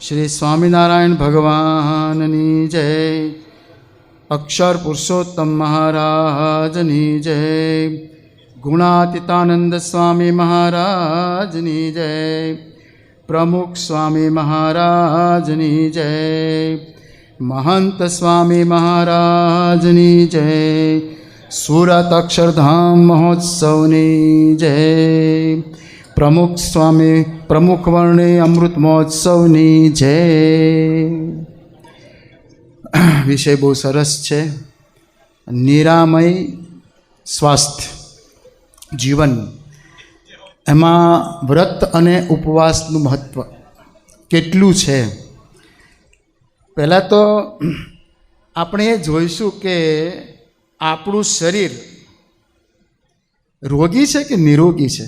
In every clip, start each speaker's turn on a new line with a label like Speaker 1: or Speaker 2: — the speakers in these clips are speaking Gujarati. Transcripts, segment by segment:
Speaker 1: શ્રી સ્વામિનારાયણ ભગવાનની જય, અક્ષર પુરુષોત્તમ મહારાજની જય, ગુણાતીતાનંદ સ્વામી મહારાજની જય, પ્રમુખ સ્વામી મહારાજની જય, મહંત સ્વામી મહારાજની જય, સુરત અક્ષરધામ મહોત્સવની જય, પ્રમુખ સ્વામી પ્રમુખ વર્ણી અમૃત મહોત્સવની જય. વિષય બહુ સરસ છે. નિરામય સ્વાસ્થ્ય જીવન, એમાં વ્રત અને ઉપવાસનું મહત્ત્વ કેટલું છે. પહેલાં તો આપણે એ જોઈશું કે આપણું શરીર રોગી છે કે નિરોગી છે.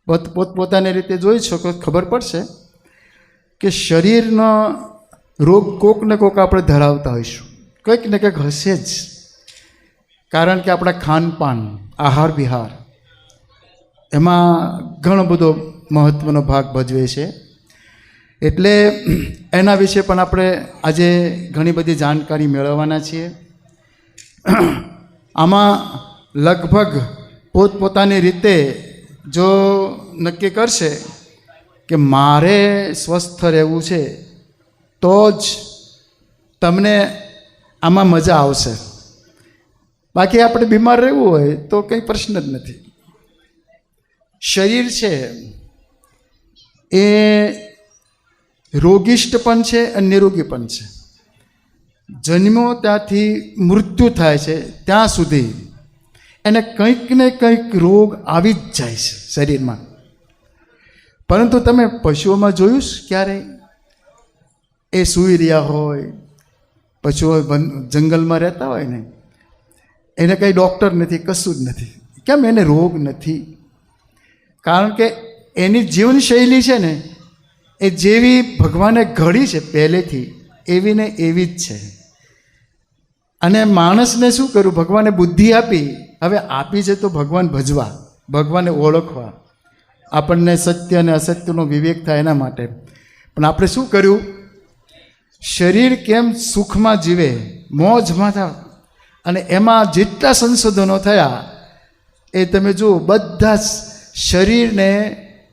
Speaker 1: પોતપોતાની રીતે જોઈ શકો, ખબર પડશે કે શરીરનો રોગ કોક ને કોક આપણે ધરાવતા હોઈશું, કંઈક ને કંઈક હશે જ. કારણ કે આપણા ખાનપાન, આહાર વિહાર એમાં ઘણો બધો મહત્ત્વનો ભાગ ભજવે છે. એટલે એના વિશે પણ આપણે આજે ઘણી બધી જાણકારી મેળવવાના છીએ. આમાં લગભગ પોતપોતાની રીતે જો નક્કી કરશે કે મારે સ્વસ્થ રહેવું છે તો જ તમને આમાં મજા આવશે. બાકી આપણે બીમાર રહેવું હોય તો કંઈ પ્રશ્ન જ નથી. શરીર છે એ રોગિષ્ટ પણ છે અને નિરોગી પણ છે. જન્મો ત્યાંથી મૃત્યુ થાય છે ત્યાં સુધી એને કંઈક ને કંઈક રોગ આવી જ જાય છે શરીરમાં. પરંતુ તમે પશુઓમાં જોયું ક્યારેય એ સૂઈ રહ્યા હોય, પશુઓ જંગલમાં રહેતા હોય ને, એને કંઈ ડૉક્ટર નથી, કશું જ નથી. કેમ? એને રોગ નથી. કારણ કે એની જીવનશૈલી છે ને એ જેવી ભગવાને ઘડી છે પહેલેથી એવી ને એવી જ છે. અને માણસને શું કર્યું? ભગવાને બુદ્ધિ આપી. હવે આપી છે તો ભગવાન ભજવા, ભગવાનને ઓળખવા, આપણને સત્ય અને અસત્યનો વિવેક થાય એના માટે. પણ આપણે શું કર્યું? શરીર કેમ સુખમાં જીવે, મોજમાં થાય, અને એમાં જેટલા સંશોધનો થયા એ તમે જુઓ, બધા શરીરને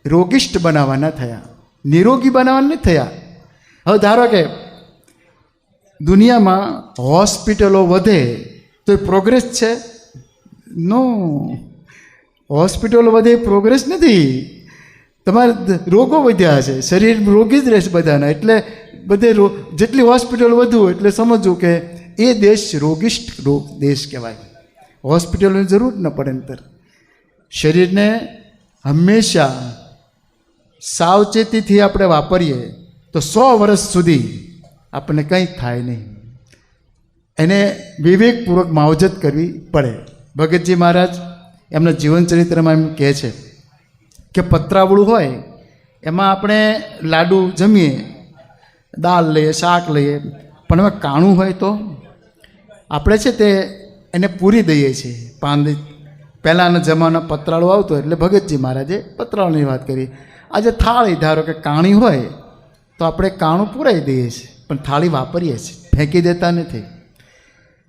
Speaker 1: રોગિષ્ટ બનાવવાના થયા, નિરોગી બનાવવાના નથી થયા. હવે ધારો કે દુનિયામાં હોસ્પિટલો વધે તો એ પ્રોગ્રેસ છે? નો, હોસ્પિટલો વધે એ પ્રોગ્રેસ નથી. તમારે રોગો વધ્યા છે, શરીર રોગી જ રહેશે બધાના. એટલે બધે જેટલી હોસ્પિટલ વધુ એટલે સમજવું કે એ દેશ રોગિષ્ટ દેશ કહેવાય. હોસ્પિટલોની જરૂર ન પડે. અંતર શરીરને હંમેશા સાવચેતીથી આપણે વાપરીએ તો 100 વર્ષ સુધી આપણને કંઈ થાય નહીં. એને વિવેકપૂર્વક માવજત કરવી પડે. ભગતજી મહારાજ એમના જીવનચરિત્રમાં એમ કહે છે કે પતરાવળું હોય એમાં આપણે લાડુ જમીએ, દાળ લઈએ, શાક લઈએ, પણ એમાં કાણું હોય તો આપણે છે તે એને પૂરી દઈએ છીએ. પહેલાંના જમાના પતરાળું આવતો એટલે ભગતજી મહારાજે પતરાળુની વાત કરી. આજે થાળી, ધારો કે કાણી હોય તો આપણે કાણું પૂરાઈ દઈએ છીએ, પણ થાળી વાપરીએ છીએ, ફેંકી દેતા નથી.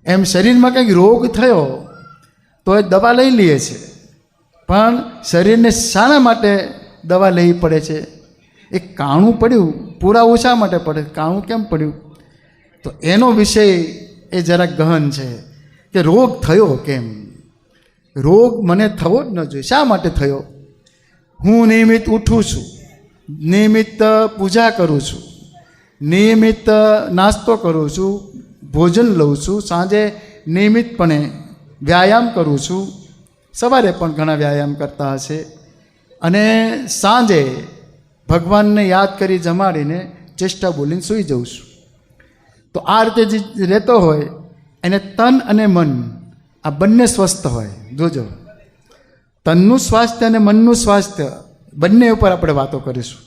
Speaker 1: એમ શરીરમાં કંઈક રોગ થયો તો એ દવા લઈ લઈએ છીએ, પણ શરીરને શાના માટે દવા લેવી પડે છે? એ કાણું પડ્યું પૂરાવું શા માટે પડે? કાણું કેમ પડ્યું? તો એનો વિષય એ જરાક ગહન છે કે રોગ થયો કેમ? રોગ મને થવો જ ન જોઈએ. શા માટે થયો? હું નિયમિત ઉઠું છું, નિયમિત પૂજા કરું છું, નિયમિત નાસ્તો કરું છું, ભોજન લઉં છું, સાંજે નિયમિતપણે વ્યાયામ કરું છું, સવારે પણ ઘણા વ્યાયામ કરતા હશે, અને સાંજે ભગવાનને યાદ કરી જમાડીને ચેષ્ટા બોલીને સૂઈ જઉં છું. તો આ રીતે જે રહેતો હોય એને તન અને મન આ બંને સ્વસ્થ હોય. જોજો, તનનું સ્વાસ્થ્ય અને મનનું સ્વાસ્થ્ય બંને ઉપર આપણે વાતો કરીશું.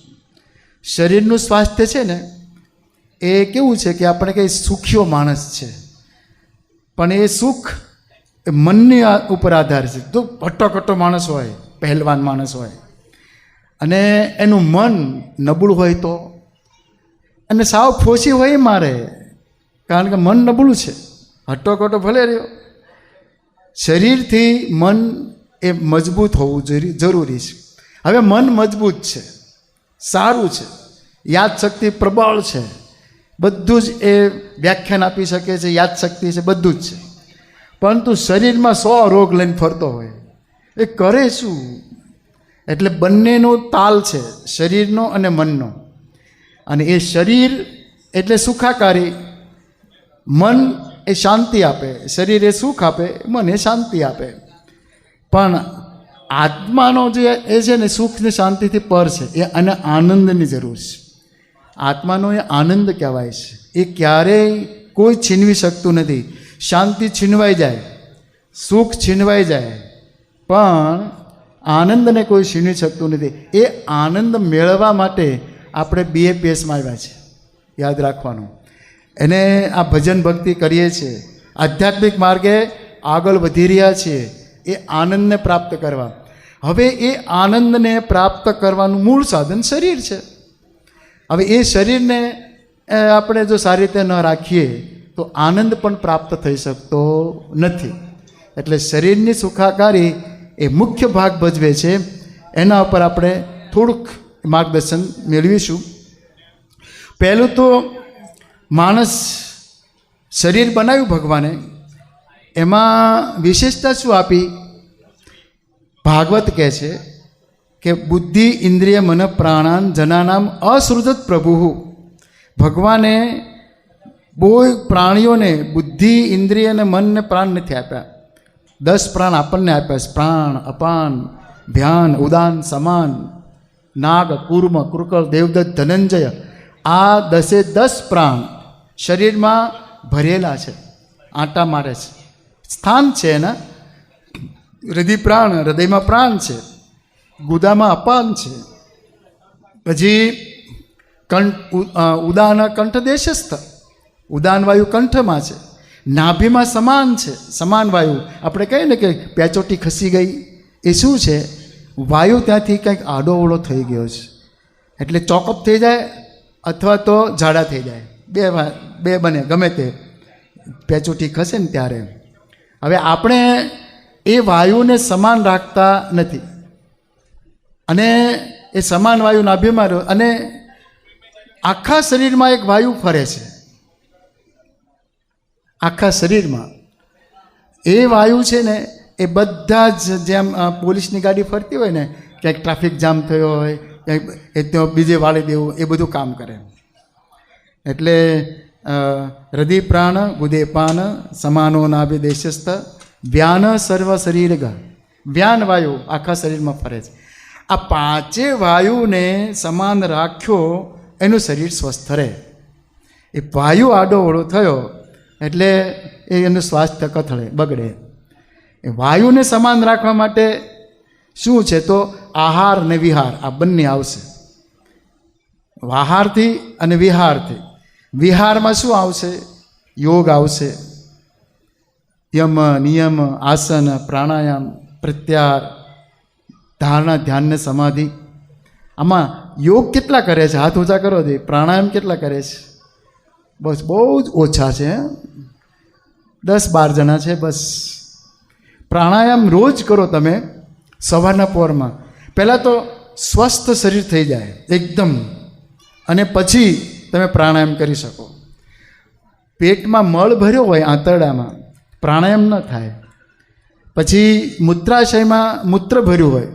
Speaker 1: શરીરનું સ્વાસ્થ્ય છે ને એ કેવું છે કે આપણે કંઈ સુખ્યો માણસ છે, પણ એ સુખ એ મનની ઉપર આધાર છે. તો હટ્ટો માણસ હોય, પહેલવાન માણસ હોય, અને એનું મન નબળું હોય તો અને સાવ ફોસી હોય મારે, કારણ કે મન નબળું છે. હટ્ટોકટ્ટો ભલે રહ્યો, શરીરથી મન એ મજબૂત હોવું જરૂરી છે. હવે મન મજબૂત છે, સારું છે, યાદશક્તિ પ્રબળ છે, બધું જ એ વ્યાખ્યાન આપી શકે છે, યાદશક્તિ છે, બધું જ છે. પરંતુ શરીરમાં 100 રોગ લઈને ફરતો હોય, એ કરે શું? એટલે બંનેનો તાલ છે, શરીરનો અને મનનો. અને એ શરીર એટલે સુખાકારી, મન એ શાંતિ આપે, શરીર એ સુખ આપે, મન એ શાંતિ આપે. પણ આત્માનો જે એ છે ને સુખ ને શાંતિથી પર છે, એ અને આનંદની જરૂર છે. આત્માનો એ આનંદ કહેવાય છે. એ ક્યારેય કોઈ છીનવી શકતું નથી. શાંતિ છીનવાઈ જાય, સુખ છીનવાઈ જાય, પણ આનંદને કોઈ છીનવી શકતું નથી. એ આનંદ મેળવવા માટે આપણે BAPSમાં આવ્યા છે, યાદ રાખવાનું. એને આ ભજન ભક્તિ કરીએ છીએ, આધ્યાત્મિક માર્ગે આગળ વધી રહ્યા છીએ એ આનંદને પ્રાપ્ત કરવા. હવે એ આનંદને પ્રાપ્ત કરવાનું મૂળ સાધન શરીર છે. હવે એ શરીરને આપણે જો સારી રીતે ન રાખીએ તો આનંદ પણ પ્રાપ્ત થઈ શકતો નથી. એટલે શરીરની સુખાકારી એ મુખ્ય ભાગ ભજવે છે. એના ઉપર આપણે થોડુંક માર્ગદર્શન મેળવીશું. પહેલું તો માણસ શરીર બનાવ્યું ભગવાને, એમાં વિશેષતા શું આપી? ભાગવત કહે છે કે બુદ્ધિ ઇન્દ્રિય મન પ્રાણાન જનાનામ અસૃજત પ્રભુ. ભગવાને કોઈ પ્રાણીઓને બુદ્ધિ ઇન્દ્રિય અને મનને પ્રાણ નથી આપ્યા. 10 પ્રાણ આપણને આપ્યા છે. પ્રાણ, અપાન, ધ્યાન, ઉદાન, સમાન, નાગ, કુર્મ, કૃકળ, દેવદત્ત, ધનંજય, આ 10 પ્રાણ શરીરમાં ભરેલા છે, આંટા મારે છે, સ્થાન છે એના. હૃદય પ્રાણ, હૃદયમાં પ્રાણ છે, ગુદામાં અપાન છે, પછી ઉદાન કંઠ દેશસ્થ, ઉદાન વાયુ કંઠમાં છે, નાભીમાં સમાન છે, સમાન વાયુ. આપણે કહીએ ને કે પેચોટી ખસી ગઈ, એ શું છે? વાયુ ત્યાંથી કંઈક આડોઅવળો થઈ ગયો છે, એટલે ચોકઅપ થઈ જાય અથવા તો ઝાડા થઈ જાય, બે બને, ગમે તે પેચોટી ખસે ને ત્યારે. હવે આપણે એ વાયુને સમાન રાખતા નથી, અને એ સમાન વાયુ નાભીમાં રહ્યો, અને આખા શરીરમાં એક વાયુ ફરે છે, આખા શરીરમાં. એ વાયુ છે ને એ બધા જ, જેમ પોલીસની ગાડી ફરતી હોય ને, ક્યાંક ટ્રાફિક જામ થયો હોય, ક્યાંક એ તો બીજે વાળી દેવું, એ બધું કામ કરે. એટલે હૃદય પ્રાણ ગુદે પાન સમાનો નાભિ દેશસ્થ વ્યાન સર્વ શરીર ગ. વ્યાન વાયુ આખા શરીરમાં ફરે છે. આ 5 વાયુને સમાન રાખ્યો, એનું શરીર સ્વસ્થ રહે. એ વાયુ આડોઅવળો થયો એટલે એનું સ્વાસ્થ્ય કથળે, બગડે. એ વાયુને સમાન રાખવા માટે શું છે? તો આહાર ને વિહાર, આ બંને આવશે. આહારથી અને વિહારથી. વિહારમાં શું આવશે? યોગ આવશે, યમ, નિયમ, આસન, પ્રાણાયામ, પ્રત્યાહાર, ધારણા, ધ્યાન ને સમાધિ. આમાં યોગ કેટલા કરે છે? હાથ ઊંચા કરો દે. પ્રાણાયામ કેટલા કરે છે? બસ બહુ જ ઓછા છે, 10-12 જણા છે બસ. પ્રાણાયામ રોજ કરો તમે સવારના પોરમાં. પહેલાં તો સ્વસ્થ શરીર થઈ જાય એકદમ, અને પછી તમે પ્રાણાયામ કરી શકો. પેટમાં મળ ભર્યો હોય આંતરડામાં, પ્રાણાયામ ન થાય. પછી મૂત્રાશયમાં મૂત્ર ભર્યું હોય,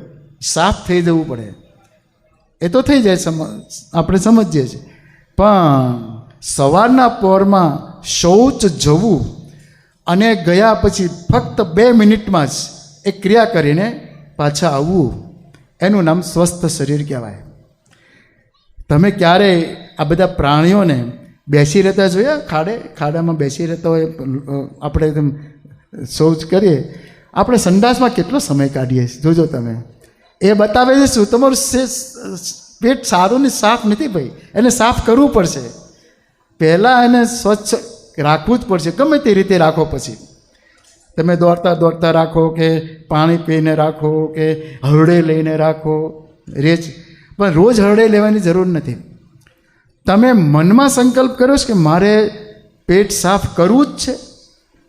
Speaker 1: સાફ થઈ જવું પડે. એ તો થઈ જાય, આપણે સમજીએ છીએ. પણ સવારના પોરમાં શૌચ જવું અને ગયા પછી ફક્ત 2 મિનિટમાં જ એ ક્રિયા કરીને પાછા આવવું, એનું નામ સ્વસ્થ શરીર કહેવાય. તમે ક્યારેય આ બધા પ્રાણીઓને બેસી રહેતા જોયા? ખાડામાં બેસી રહેતા હોય, આપણે શૌચ કરીએ, આપણે સંડાસમાં કેટલો સમય કાઢીએ જોજો તમે. એ બતાવે છે શું? તમારું પેટ સારું ને સાફ નથી ભાઈ, એને સાફ કરવું પડશે. પહેલાં એને સ્વચ્છ રાખવું જ પડશે, ગમે તે રીતે રાખો. પછી તમે દોડતા રાખો, કે પાણી પીને રાખો, કે હરડે લઈને રાખો, પણ રોજ હરડે લેવાની જરૂર નથી. તમે મનમાં સંકલ્પ કર્યો છે કે મારે પેટ સાફ કરવું જ છે,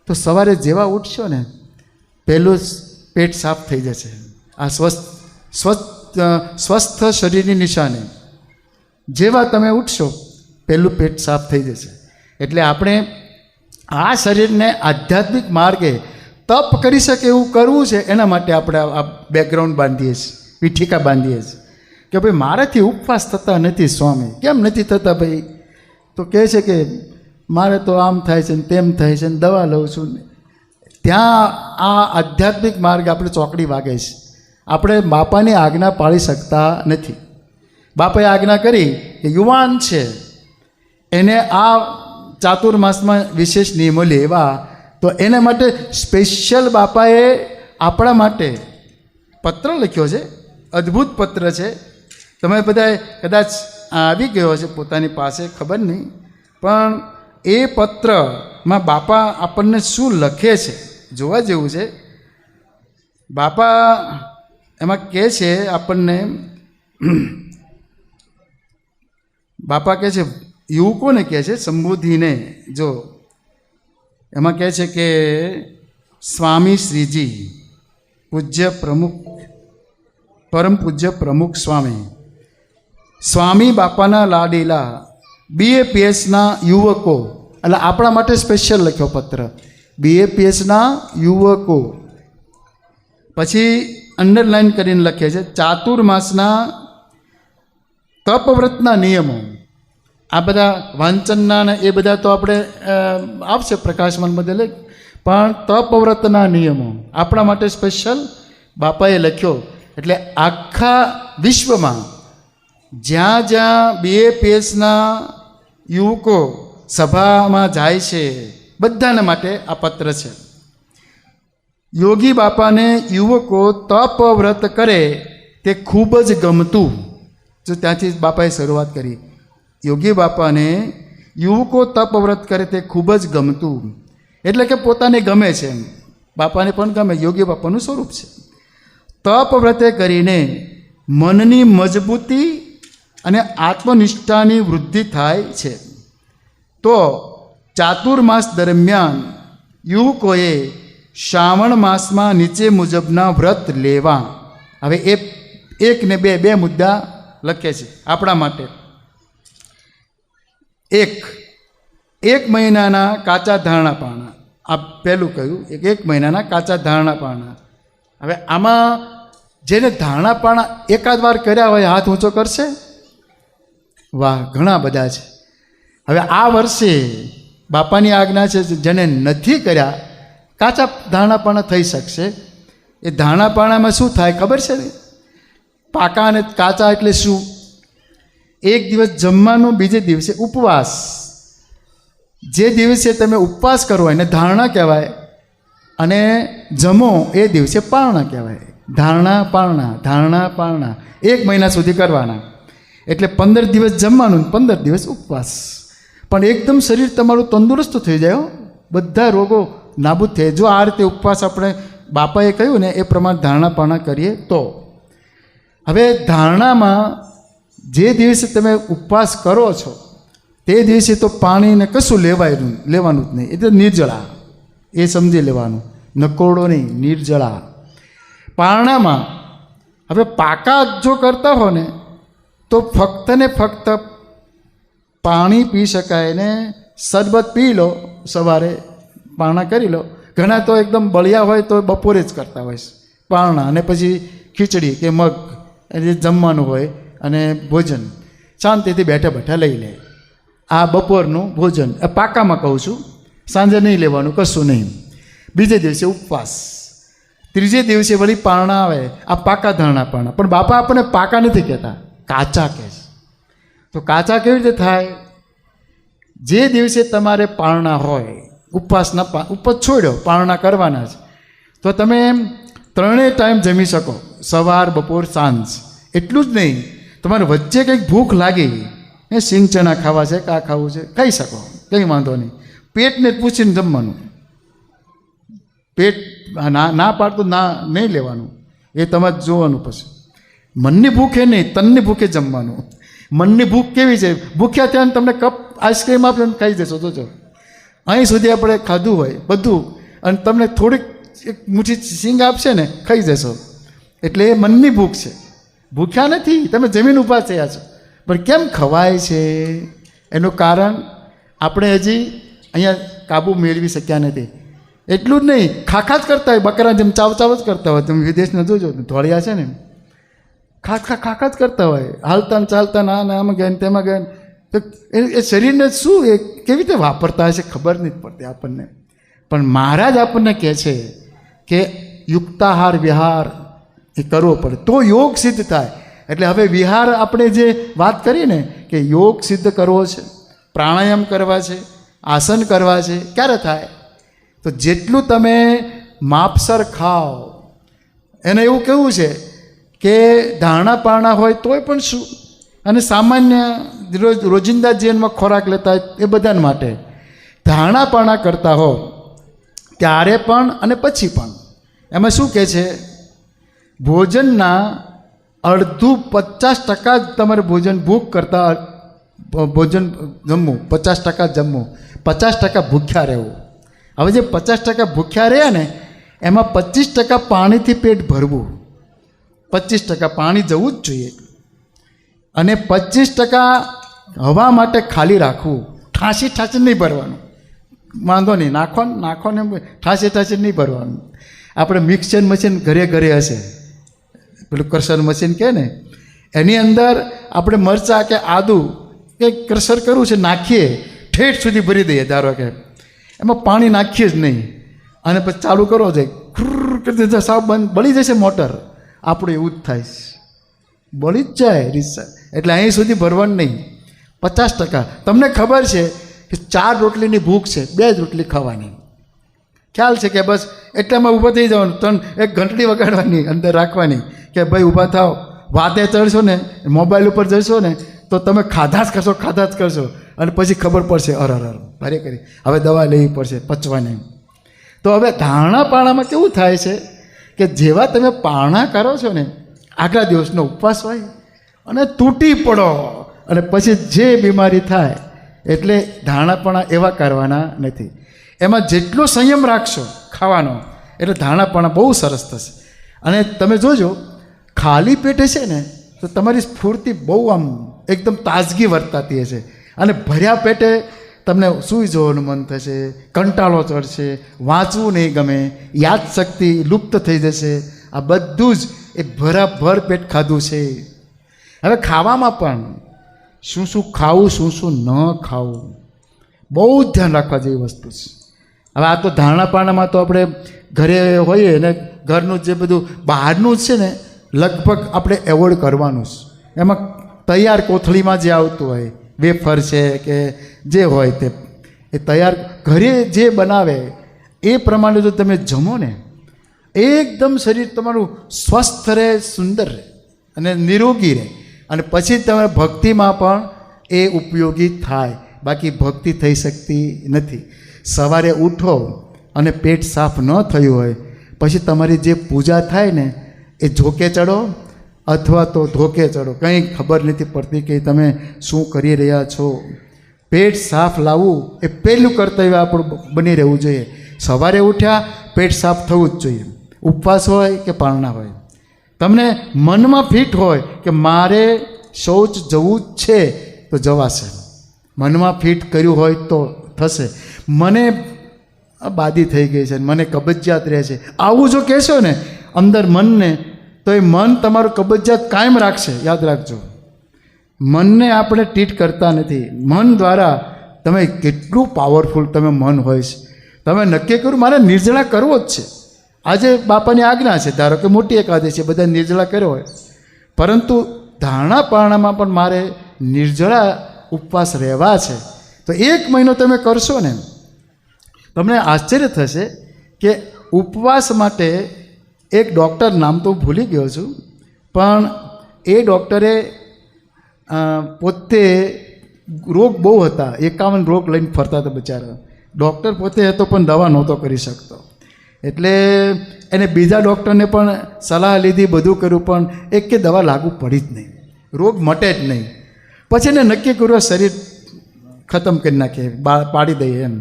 Speaker 1: તો સવારે જેવા ઉઠશો ને પહેલું જ પેટ સાફ થઈ જશે. આ સ્વસ્થ શરીરની નિશાની. જેવા તમે ઉઠશો પહેલું પેટ સાફ થઈ જશે. એટલે આપણે આ શરીરને આધ્યાત્મિક માર્ગે તપ કરી શકે એવું કરવું છે. એના માટે આપણે આ બેકગ્રાઉન્ડ બાંધીએ છીએ, પીઠિકા બાંધીએ છીએ કે ભાઈ મારાથી ઉપવાસ થતા નથી સ્વામી. કેમ નથી થતા ભાઈ? તો કહે છે કે મારે તો આમ થાય છે ને તેમ થાય છે ને દવા લઉં છું. ત્યાં આ આધ્યાત્મિક માર્ગ આપણે ચોકડી વાગે છે. આપણે બાપાની આજ્ઞા પાળી શકતા નથી. બાપાએ આજ્ઞા કરી કે યુવાન છે એને આ ચાતુર્માસમાં વિશેષ નિયમો લેવા, તો એના માટે સ્પેશિયલ બાપાએ આપણા માટે પત્ર લખ્યો છે. અદ્ભુત પત્ર છે. તમે બધાએ કદાચ આવી ગયો છે પોતાની પાસે, ખબર નહીં, પણ એ પત્રમાં બાપા આપણને શું લખે છે જોવા જેવું છે. બાપા એમાં કહે છે આપણને, બાપા કહે છે યુવકોને કહે છે, સંબોધીને જો એમાં કહે છે કે સ્વામી શ્રીજી પૂજ્ય પ્રમુખ, પરમ પૂજ્ય પ્રમુખ સ્વામી બાપાના લાડીલા BAPSના યુવકો, એટલે આપણા માટે સ્પેશિયલ લખ્યો પત્ર. BAPSના યુવકો, પછી અંડરલાઇન કરીને લખે છે ચાતુર્માસના તપવ્રતના નિયમો. આ બધા વાંચનના ને એ બધા તો આપણે આવશે પ્રકાશમાન બદલે, પણ તપવ્રતના નિયમો આપણા માટે સ્પેશિયલ બાપાએ લખ્યો. એટલે આખા વિશ્વમાં જ્યાં જ્યાં BAPSના યુવકો સભામાં જાય છે બધાના માટે આ પત્ર છે. યોગી બાપાને યુવકો તપવ્રત કરે તે ખૂબ જ ગમતું. જો ત્યાંથી બાપાએ શરૂઆત કરી. યોગી બાપાને યુવકો તપવ્રત કરે તે ખૂબ જ ગમતું, એટલે કે પોતાને ગમે છે, બાપાને પણ ગમે. યોગી બાપાનું સ્વરૂપ છે. તપવ્રતે કરીને મનની મજબૂતી અને આત્મનિષ્ઠાની વૃદ્ધિ થાય છે. તો ચાતુર્માસ દરમિયાન યુવકોએ શ્રાવણ માસમાં નીચે મુજબના વ્રત લેવા. હવે એક ને બે મુદ્દા લખે છે આપણા માટે. એક મહિનાના કાચા ધારણા પાણા, આ પહેલું કહ્યું. એક મહિનાના કાચા ધારણા પાણા. હવે આમાં જેને ધારણા પાણા એકાદ વાર કર્યા હોય હાથ ઊંચો કરશે? વાહ, ઘણા બધા છે. હવે આ વર્ષે બાપાની આજ્ઞા છે, જેને નથી કર્યા કાચા ધારણા પાણા થઈ શકશે. એ ધારણા પાણામાં શું થાય ખબર છે? પાકા અને કાચા એટલે શું? એક દિવસ જમવાનું, બીજે દિવસે ઉપવાસ. જે દિવસે તમે ઉપવાસ કરો એને ધારણા કહેવાય, અને જમો એ દિવસે પારણા કહેવાય. ધારણા પારણા 1 મહિના સુધી કરવાના. એટલે 15 દિવસ જમવાનું, 15 દિવસ ઉપવાસ. પણ એકદમ શરીર તમારું તંદુરસ્ત થઈ જાય, બધા રોગો નાબૂદ થાય જો આ રીતે ઉપવાસ આપણે બાપાએ કહ્યું ને એ પ્રમાણે ધારણા પારણા કરીએ તો. હવે ધારણામાં જે દિવસે તમે ઉપવાસ કરો છો તે દિવસે તો પાણીને કશું લેવાનું જ નહીં. એટલે નિર્જળા, એ સમજી લેવાનું, નકોરડો નહીં, નિર્જળા. પારણામાં હવે પાકા જો કરતા હો ને તો ફક્ત ને ફક્ત પાણી પી શકાય ને શરબત પી લો, સવારે પારણા કરી લો. ઘણા તો એકદમ બળિયા હોય તો બપોરે જ કરતા હોય પારણા, અને પછી ખીચડી કે મગ જે જમવાનું હોય અને ભોજન શાંતિથી બેઠા લઈ લે. આ બપોરનું ભોજન પાકામાં કહું છું, સાંજે નહીં લેવાનું, કશું નહીં. બીજે દિવસે ઉપવાસ, ત્રીજે દિવસે વળી પારણા આવે. આ પાકા ધારણા પારણા. પણ બાપા આપણને પાકા નથી કહેતા, કાચા કહે છે. તો કાચા કેવી રીતે થાય? જે દિવસે તમારે પારણા હોય, ઉપવાસ છોડ્યો, પારણા કરવાના છે, તો તમે 3 ટાઈમ જમી શકો, સવાર, બપોર, સાંજ. એટલું જ નહીં, તમારે વચ્ચે કંઈક ભૂખ લાગી, એ સિંગ ચણા ખાવા છે, કા ખાવું છે, ખાઈ શકો, કંઈ વાંધો નહીં. પેટને પૂછીને જમવાનું. પેટ ના પાડતું ના નહીં લેવાનું, એ તમારે જોવાનું. પછી મનની ભૂખે નહીં, તનની ભૂખે જમવાનું. મનની ભૂખ કેવી છે, ભૂખ્યા થયા ને તમને કપ આઈસ્ક્રીમ આપે ને ખાઈ જશો. જોજો અહીં સુધી આપણે ખાધું હોય બધું અને તમને થોડીક એક મુઠ્ઠી સિંગ આપશે ને ખાઈ જશો. એટલે એ મનની ભૂખ છે, ભૂખ્યા નથી, તમે જમીન ઊભા થયા છો. પણ કેમ ખવાય છે એનું કારણ આપણે હજી અહીંયા કાબુ મેળવી શક્યા નથી. એટલું જ નહીં, ખાખા જ કરતા હોય, બકરા જેમ ચાવ ચાવ જ કરતા હોય. તમે વિદેશના જોજો, ધોળિયા છે ને ખાખા જ કરતા હોય, હાલતા ને ચાલતા ના આમાં ગયા ને તેમાં ગયા. તો એ શરીરને શું એ કેવી રીતે વાપરતા હશે ખબર નથી પડતી આપણને. પણ મહારાજ આપણને કહે છે કે યુક્તાહાર વિહાર એ કરવો પડે તો યોગ સિદ્ધ થાય. એટલે હવે વિહાર આપણે જે વાત કરી ને કે યોગ સિદ્ધ કરવો છે, પ્રાણાયામ કરવા છે, આસન કરવા છે, ક્યારે થાય? તો જેટલું તમે માપસર ખાઓ. એને એવું કેવું છે કે ધારણા પારણા હોય તોય પણ શું, અને સામાન્ય રોજિંદા જીવનમાં ખોરાક લેતા હોય એ બધા માટે ધારણા પારણા કરતા હો ત્યારે પણ અને પછી પણ. એમાં શું કહે છે, ભોજનના અડધું 50% જ તમારે ભોજન ભૂખ કરતાં ભોજન જમવું, 50% જમવું, 50% ભૂખ્યા રહેવું. હવે જે 50% ભૂખ્યા રહ્યા ને એમાં 25% પાણીથી પેટ ભરવું, 25% પાણી જવું જ જોઈએ, અને 25% હવા માટે ખાલી રાખવું. ઠાંસી નહીં ભરવાનું, વાંધો નહીં, નાખો ને ઠાંસી નહીં ભરવાનું. આપણે મિક્સર મશીન ઘરે હશે, પેલું ક્રશર મશીન કહે ને, એની અંદર આપણે મરચાં કે આદું કે ક્રશર કરવું છે નાખીએ, ઠેઠ સુધી ભરી દઈએ. ધારો કે એમાં પાણી નાખીએ જ નહીં અને પછી ચાલુ કરો છે, ખુર કરી સાવ બંધ, બળી જશે મોટર. આપણું એવું જ થાય, બળી જ જાય રીતસર. એટલે અહીં સુધી ભરવાનું નહીં, 50%. તમને ખબર છે કે 4 રોટલીની ભૂખ છે, 2 જ રોટલી ખાવાની. ખ્યાલ છે કે બસ એટલામાં ઊભા થઈ જવાનું, એક ઘંટડી વગાડવાની અંદર રાખવાની કે ભાઈ ઊભા થાવ. વાતે ચડશો ને, મોબાઈલ ઉપર જશો ને તો તમે ખાધા જ કરશો અને પછી ખબર પડશે અરર ભારે કરી હવે દવા લેવી પડશે પચવાની. તો હવે ધારણા પારણામાં કેવું થાય છે કે જેવા તમે પારણા કરો છો ને, આગલા દિવસનો ઉપવાસ હોય અને તૂટી પડો અને પછી જે બીમારી થાય. એટલે ધારણા પારણા એવા કરવાના નથી. એમાં જેટલો સંયમ રાખશો ખાવાનો એટલે ધારણા પારણા બહુ સરસ થશે. અને તમે જોજો ખાલી પેટે છે ને તો તમારી સ્ફૂર્તિ બહુ આમ એકદમ તાજગી વર્તાતી હશે, અને ભર્યા પેટે તમને સૂઈ જવાનું મન થશે, કંટાળો ચડશે, વાંચવું નહીં ગમે, યાદશક્તિ લુપ્ત થઈ જશે. આ બધું જ એ ભરાભર પેટ ખાધું છે. હવે ખાવામાં પણ શું ખાવું, શું ન ખાવું, બહુ જ ધ્યાન રાખવા જેવી વસ્તુ છે. હવે આ તો ધારણા પારણામાં તો આપણે ઘરે હોઈએ ને ઘરનું જે બધું બહારનું જ છે ને લગભગ આપણે એવોર્ડ કરવાનું છે. એમાં તૈયાર કોથળીમાં જે આવતું હોય વેફર છે કે જે હોય તે એ તૈયાર ઘરે જે બનાવે એ પ્રમાણે જો તમે જમો ને એકદમ શરીર તમારું સ્વસ્થ રહે, સુંદર રહે અને નિરોગી રહે, અને પછી તમે ભક્તિમાં પણ એ ઉપયોગી થાય. બાકી ભક્તિ થઈ શકતી નથી. સવારે ઉઠો અને પેટ સાફ ન થયું હોય પછી તમારી જે પૂજા થાય ને એ ઝોકે ચડો અથવા તો ધોકે ચડો, કંઈ ખબર નથી પડતી કે તમે શું કરી રહ્યા છો. પેટ સાફ લાવવું એ પહેલું કર્તવ્ય આપણું બની રહેવું જોઈએ. સવારે ઉઠ્યા પેટ સાફ થવું જ જોઈએ, ઉપવાસ હોય કે પારણા હોય. તમને મનમાં ફિટ હોય કે મારે શૌચ જવું જ છે તો જવાશે, મનમાં ફિટ કર્યું હોય તો થશે. મને બાદી થઈ ગઈ છે, મને કબજિયાત રહે છે, આવું જો કહેશો ને અંદર મનને તો એ મન તમારું કબજિયાત કાયમ રાખશે. યાદ રાખજો, મનને આપણે ટ્રીટ કરતા નથી. મન દ્વારા તમે કેટલું પાવરફુલ તમે મન હોય છે. તમે નક્કી કર્યું મારે નિર્જળા કરવો જ છે, આજે બાપાની આજ્ઞા છે, ધારો કે મોટી એકાદશી બધા નિર્જળા કર્યો હોય, પરંતુ ધારણા પારણામાં પણ મારે નિર્જળા ઉપવાસ રહેવા છે. તો 1 મહિનો તમે કરશો ને તમને આશ્ચર્ય થશે કે ઉપવાસ માટે એક ડૉક્ટર, નામ તો ભૂલી ગયો છું, પણ એ ડૉક્ટરે પોતે રોગ બહુ હતા, 51 રોગ લઈને ફરતા હતા બિચારા. ડૉક્ટર પોતે હતો પણ દવા નહોતો કરી શકતો. એટલે એને બીજા ડૉક્ટરને પણ સલાહ લીધી, બધું કર્યું, પણ એક કે દવા લાગુ પડી જ નહીં, રોગ મટે જ નહીં. પછી એને નક્કી કર્યું શરીર ખતમ કરી નાખીએ, પાડી દઈએ એમ,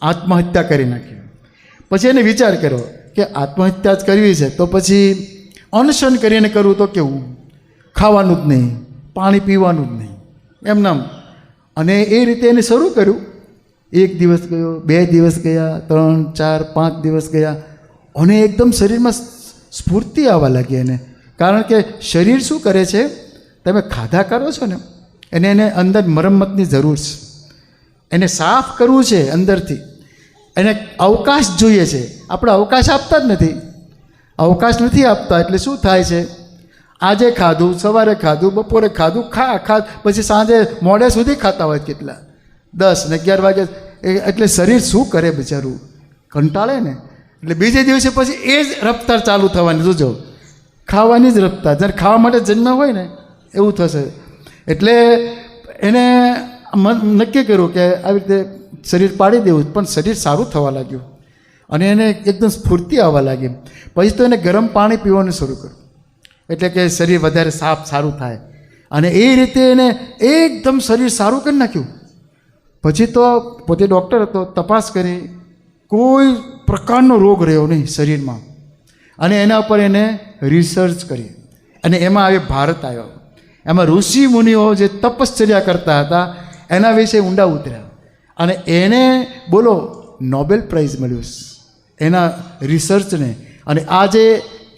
Speaker 1: આત્મહત્યા કરી નાખીએ. પછી એને વિચાર કર્યો કે આત્મહત્યા જ કરવી છે તો પછી અનશન કરીને કરવું તો કેવું, ખાવાનું જ નહીં, પાણી પીવાનું જ નહીં, એમ નામ. અને એ રીતે એને શરૂ કર્યું. 1 દિવસ ગયો, 2 દિવસ ગયા, 3, 4, 5 દિવસ ગયા, અને એકદમ શરીરમાં સ્ફૂર્તિ આવવા લાગી એને. કારણ કે શરીર શું કરે છે, તમે ખાધા કરો છો ને એને અંદર મરમ્મતની જરૂર છે, એને સાફ કરવું છે અંદરથી, એને અવકાશ જોઈએ છે. આપણે અવકાશ આપતા જ નથી, અવકાશ નથી આપતા. એટલે શું થાય છે, આજે ખાધું, સવારે ખાધું, બપોરે ખાધું, ખા પછી સાંજે મોડે સુધી ખાતા હોય, કેટલા 10 ને 11 વાગે. એટલે શરીર શું કરે બિચારું, કંટાળે ને. એટલે બીજે દિવસે પછી એ જ રફતાર ચાલુ થવાની, જોજો, ખાવાની જ રફતાર. જ્યારે ખાવા માટે જન્મ હોય ને એવું થશે. એટલે એને નક્કી કર્યું કે આવી રીતે શરીર પાડી દેવું, પણ શરીર સારું થવા લાગ્યું અને એને એકદમ સ્ફૂર્તિ આવવા લાગી. પછી તો એને ગરમ પાણી પીવાનું શરૂ કર્યું, એટલે કે શરીર વધારે સારું થાય. અને એ રીતે એને એકદમ શરીર સારું કરી નાખ્યું. પછી તો પોતે ડૉક્ટર હતો, તપાસ કરી, કોઈ પ્રકારનો રોગ રહ્યો નહીં શરીરમાં. અને એના ઉપર એને રિસર્ચ કરી અને એમાં હવે ભારત આવ્યો. એમાં ઋષિ મુનિઓ જે તપશ્ચર્યા કરતા હતા એના વિશે ઊંડા ઉતર્યા અને એને બોલો નોબેલ પ્રાઇઝ મળ્યું એના રિસર્ચને. અને આજે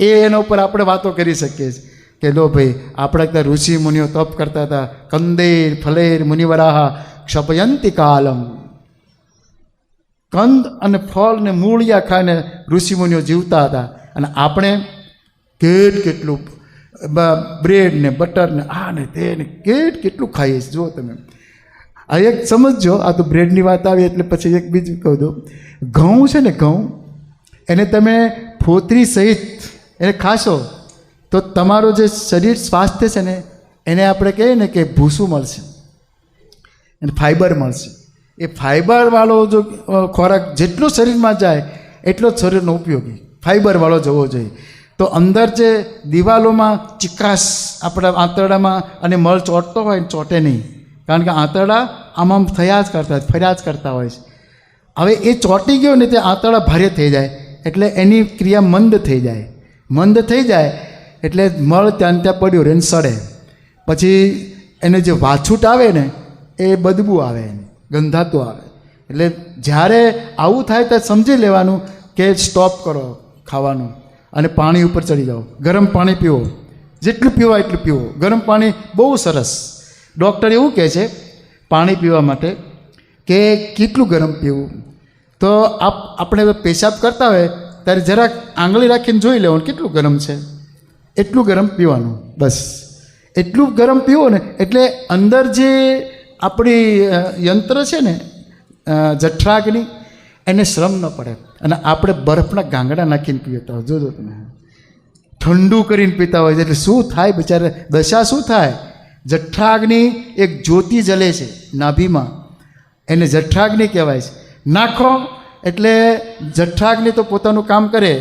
Speaker 1: એના ઉપર આપણે વાતો કરી શકીએ છીએ કે લો ભાઈ, આપણે ત્યાં ઋષિ મુનિઓ તપ કરતા હતા, કંદેર ફલેર મુનિવરાહ ક્ષપયંતી કાલમ. કંદ અને ફળ ને મૂળિયા ખાઈને ઋષિમુનિઓ જીવતા હતા. અને આપણે કેટલું બ્રેડ ને બટર ને આ ને તે ને કેટલું ખાઈએ છીએ. જુઓ તમે, આ એક સમજજો, આ તો બ્રેડની વાત આવી એટલે પછી એક બીજું કહી દઉં. ઘઉં છે ને, ઘઉં એને તમે ફોતરી સહિત એને ખાશો તો તમારું જે શરીર સ્વાસ્થ્ય છે ને એને આપણે કહીએ ને કે ભૂસું મળશે, એને ફાઈબર મળશે. એ ફાઈબરવાળો જો ખોરાક જેટલો શરીરમાં જાય એટલો જ શરીરનો ઉપયોગી ફાઈબરવાળો જવો જોઈએ. તો અંદર જે દિવાલોમાં ચિકાસ આપણા આંતરડામાં અને મળ ચોંટતો હોય ને ચોંટે નહીં, કારણ કે આંતરડા આમ થયા જ કરતા ફર્યા જ કરતા હોય છે. હવે એ ચોંટી ગયો ને તે આંતરડા ભારે થઈ જાય એટલે એની ક્રિયા મંદ થઈ જાય. મંદ થઈ જાય એટલે મળ ત્યાં પડ્યો રહે ને સડે. પછી એને જે વાછૂટ આવે ને એ બદબુ આવે, એને ગંધાતું આવે. એટલે જ્યારે આવું થાય ત્યારે સમજી લેવાનું કે સ્ટોપ કરો ખાવાનું અને પાણી ઉપર ચડી જાઓ. ગરમ પાણી પીવો, જેટલું પીવાય એટલું પીવો. ગરમ પાણી બહુ સરસ. ડૉક્ટર એવું કહે છે પાણી પીવા માટે કે કેટલું ગરમ પીવું. તો આપણે પેશાબ કરતા હોય ત્યારે જરાક આંગળી રાખીને જોઈ લેવાનું કેટલું ગરમ છે, એટલું ગરમ પીવાનું. બસ એટલું ગરમ પીવો ને એટલે અંદર જે આપણી યંત્ર છે ને જઠરાગ્નિ એને શ્રમ ન પડે. અને આપણે બરફના ગાંગડા નાખીને પીતા હોય, જોજો તમે, ઠંડુ કરીને પીતા હોય એટલે શું થાય બિચારે, દશા શું થાય. જઠરાગ્નિ એક જ્યોતિ જલે છે નાભીમાં, એને જઠરાગ્નિ કહેવાય છે. નાખો એટલે જઠરાગ્નિ તો પોતાનું કામ કરે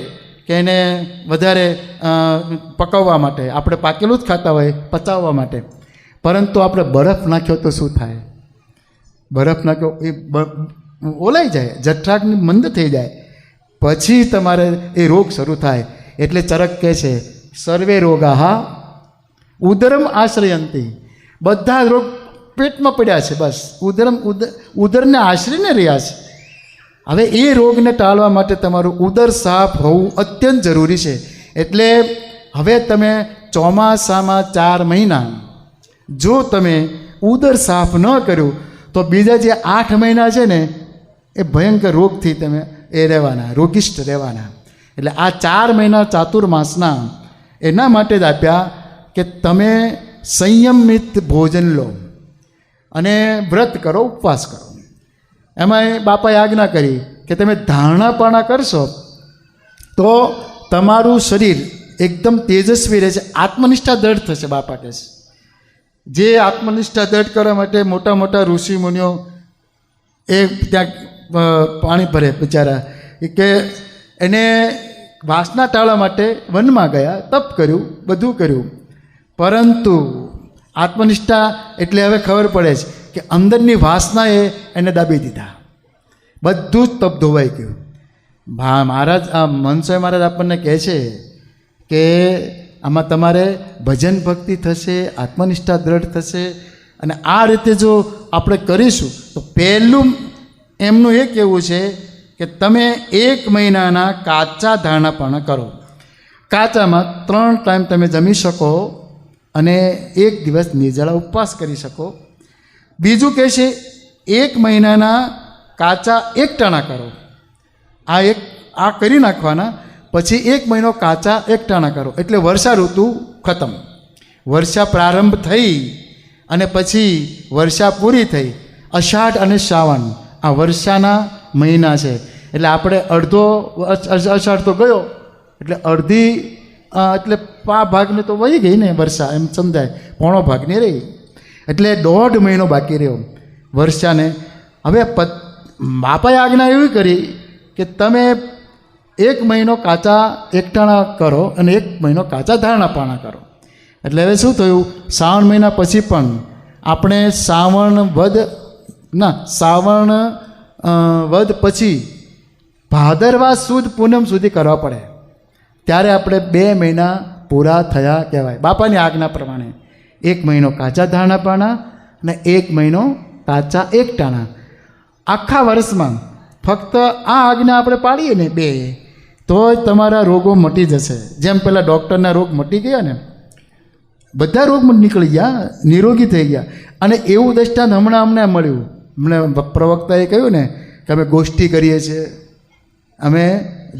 Speaker 1: કે એને વધારે પકવવા માટે, આપણે પાકેલું જ ખાતા હોય પચાવવા માટે. પરંતુ આપણે બરફ નાખ્યો તો શું થાય, બરફ નાખ્યો એ ઓલાઈ જાય, જઠરાગ્નિ મંદ થઈ જાય, પછી તમારે એ રોગ શરૂ થાય. એટલે ચરક કહે છે સર્વે રોગા ઉદરમ આશ્રયંતી. બધા રોગ પેટમાં પડ્યા છે, બસ ઉદરને આશ્રયને રહ્યા છે. હવે એ રોગને ટાળવા માટે તમારું ઉદર સાફ હોવું અત્યંત જરૂરી છે. એટલે હવે તમે ચોમાસામાં 4 મહિના જો તમે ઉદર સાફ ન કર્યું તો બીજા જે 8 મહિના છે ને એ ભયંકર રોગથી તમે એ રહેવાના, રોગિષ્ઠ રહેવાના. એટલે આ 4 મહિના ચાતુર્માસના એના માટે જ આપ્યા કે તમે સંયમિત ભોજન લો અને વ્રત કરો, ઉપવાસ કરો. એમાંય બાપાએ આજ્ઞા કરી કે તમે ધારણાપાણા કરશો તો તમારું શરીર એકદમ તેજસ્વી રહેશે, આત્મનિષ્ઠા દ્રઢ થશે. બાપા કહે છે જે આત્મનિષ્ઠા દ્રઢ કરવા માટે મોટા મોટા ઋષિ મુનિઓ એ ત્યાં પાણી ભરે બિચારા, કે એને વાસના ટાળવા માટે વનમાં ગયા, તપ કર્યું, બધું કર્યું, પરંતુ આત્મનિષ્ઠા એટલે હવે ખબર પડે છે કે અંદરની વાસનાએ એને દાબી દીધા, બધું જ તપ ધોવાઈ ગયું. મહારાજ આ મનસોય મહારાજ આપણને કહે છે કે આમાં તમારે ભજન ભક્તિ થશે, આત્મનિષ્ઠા દ્રઢ થશે. અને આ રીતે જો આપણે કરીશું તો પહેલું એમનું એ કહેવું છે કે તમે 1 મહિનાના કાચા ધારણાપણા કરો. કાચામાં 3 ટાઈમ તમે જમી શકો અને 1 દિવસ નિર્જળા ઉપવાસ કરી શકો. બીજું કહે છે 1 મહિનાના કાચા એકટાણા કરો. આ કરી નાખવાના, પછી 1 મહિનો કાચા એકટાણા કરો એટલે વર્ષા ઋતુ ખતમ. વર્ષા પ્રારંભ થઈ અને પછી વર્ષા પૂરી થઈ. અષાઢ અને શ્રાવણ આ વર્ષાના મહિના છે. એટલે આપણે અડધો અષાઢ તો ગયો એટલે અડધી એટલે ભાગને તો વહી ગઈ ને વર્ષા, એમ સમજાય, પોણો ભાગની રહી. એટલે 1.5 મહિનો બાકી રહ્યો વર્ષાને. હવે બાપાએ આજ્ઞા એવી કરી કે તમે 1 મહિનો કાચા એકટાણા કરો અને 1 મહિનો કાચા ધારણાપાણા કરો. એટલે હવે શું થયું, શ્રાવણ મહિના પછી પણ આપણે શ્રાવણ વદ પછી ભાદરવા સુદ પૂનમ સુધી કરવા પડે. ત્યારે આપણે 2 મહિના પૂરા થયા કહેવાય બાપાની આજ્ઞા પ્રમાણે. 1 મહિનો કાચા ધારણાપાણા અને 1 મહિનો કાચા એકટાણા. આખા વર્ષમાં ફક્ત આ આજ્ઞા આપણે પાડીએ ને 2, તો જ તમારા રોગો મટી જશે. જેમ પેલા ડૉક્ટરના રોગ મટી ગયા ને, બધા રોગ નીકળી ગયા, નિરોગી થઈ ગયા. અને એવું દૃષ્ટાંત અમને મળ્યું. અમને પ્રવક્તાએ કહ્યું ને કે અમે ગોષ્ઠી કરીએ છીએ, અમે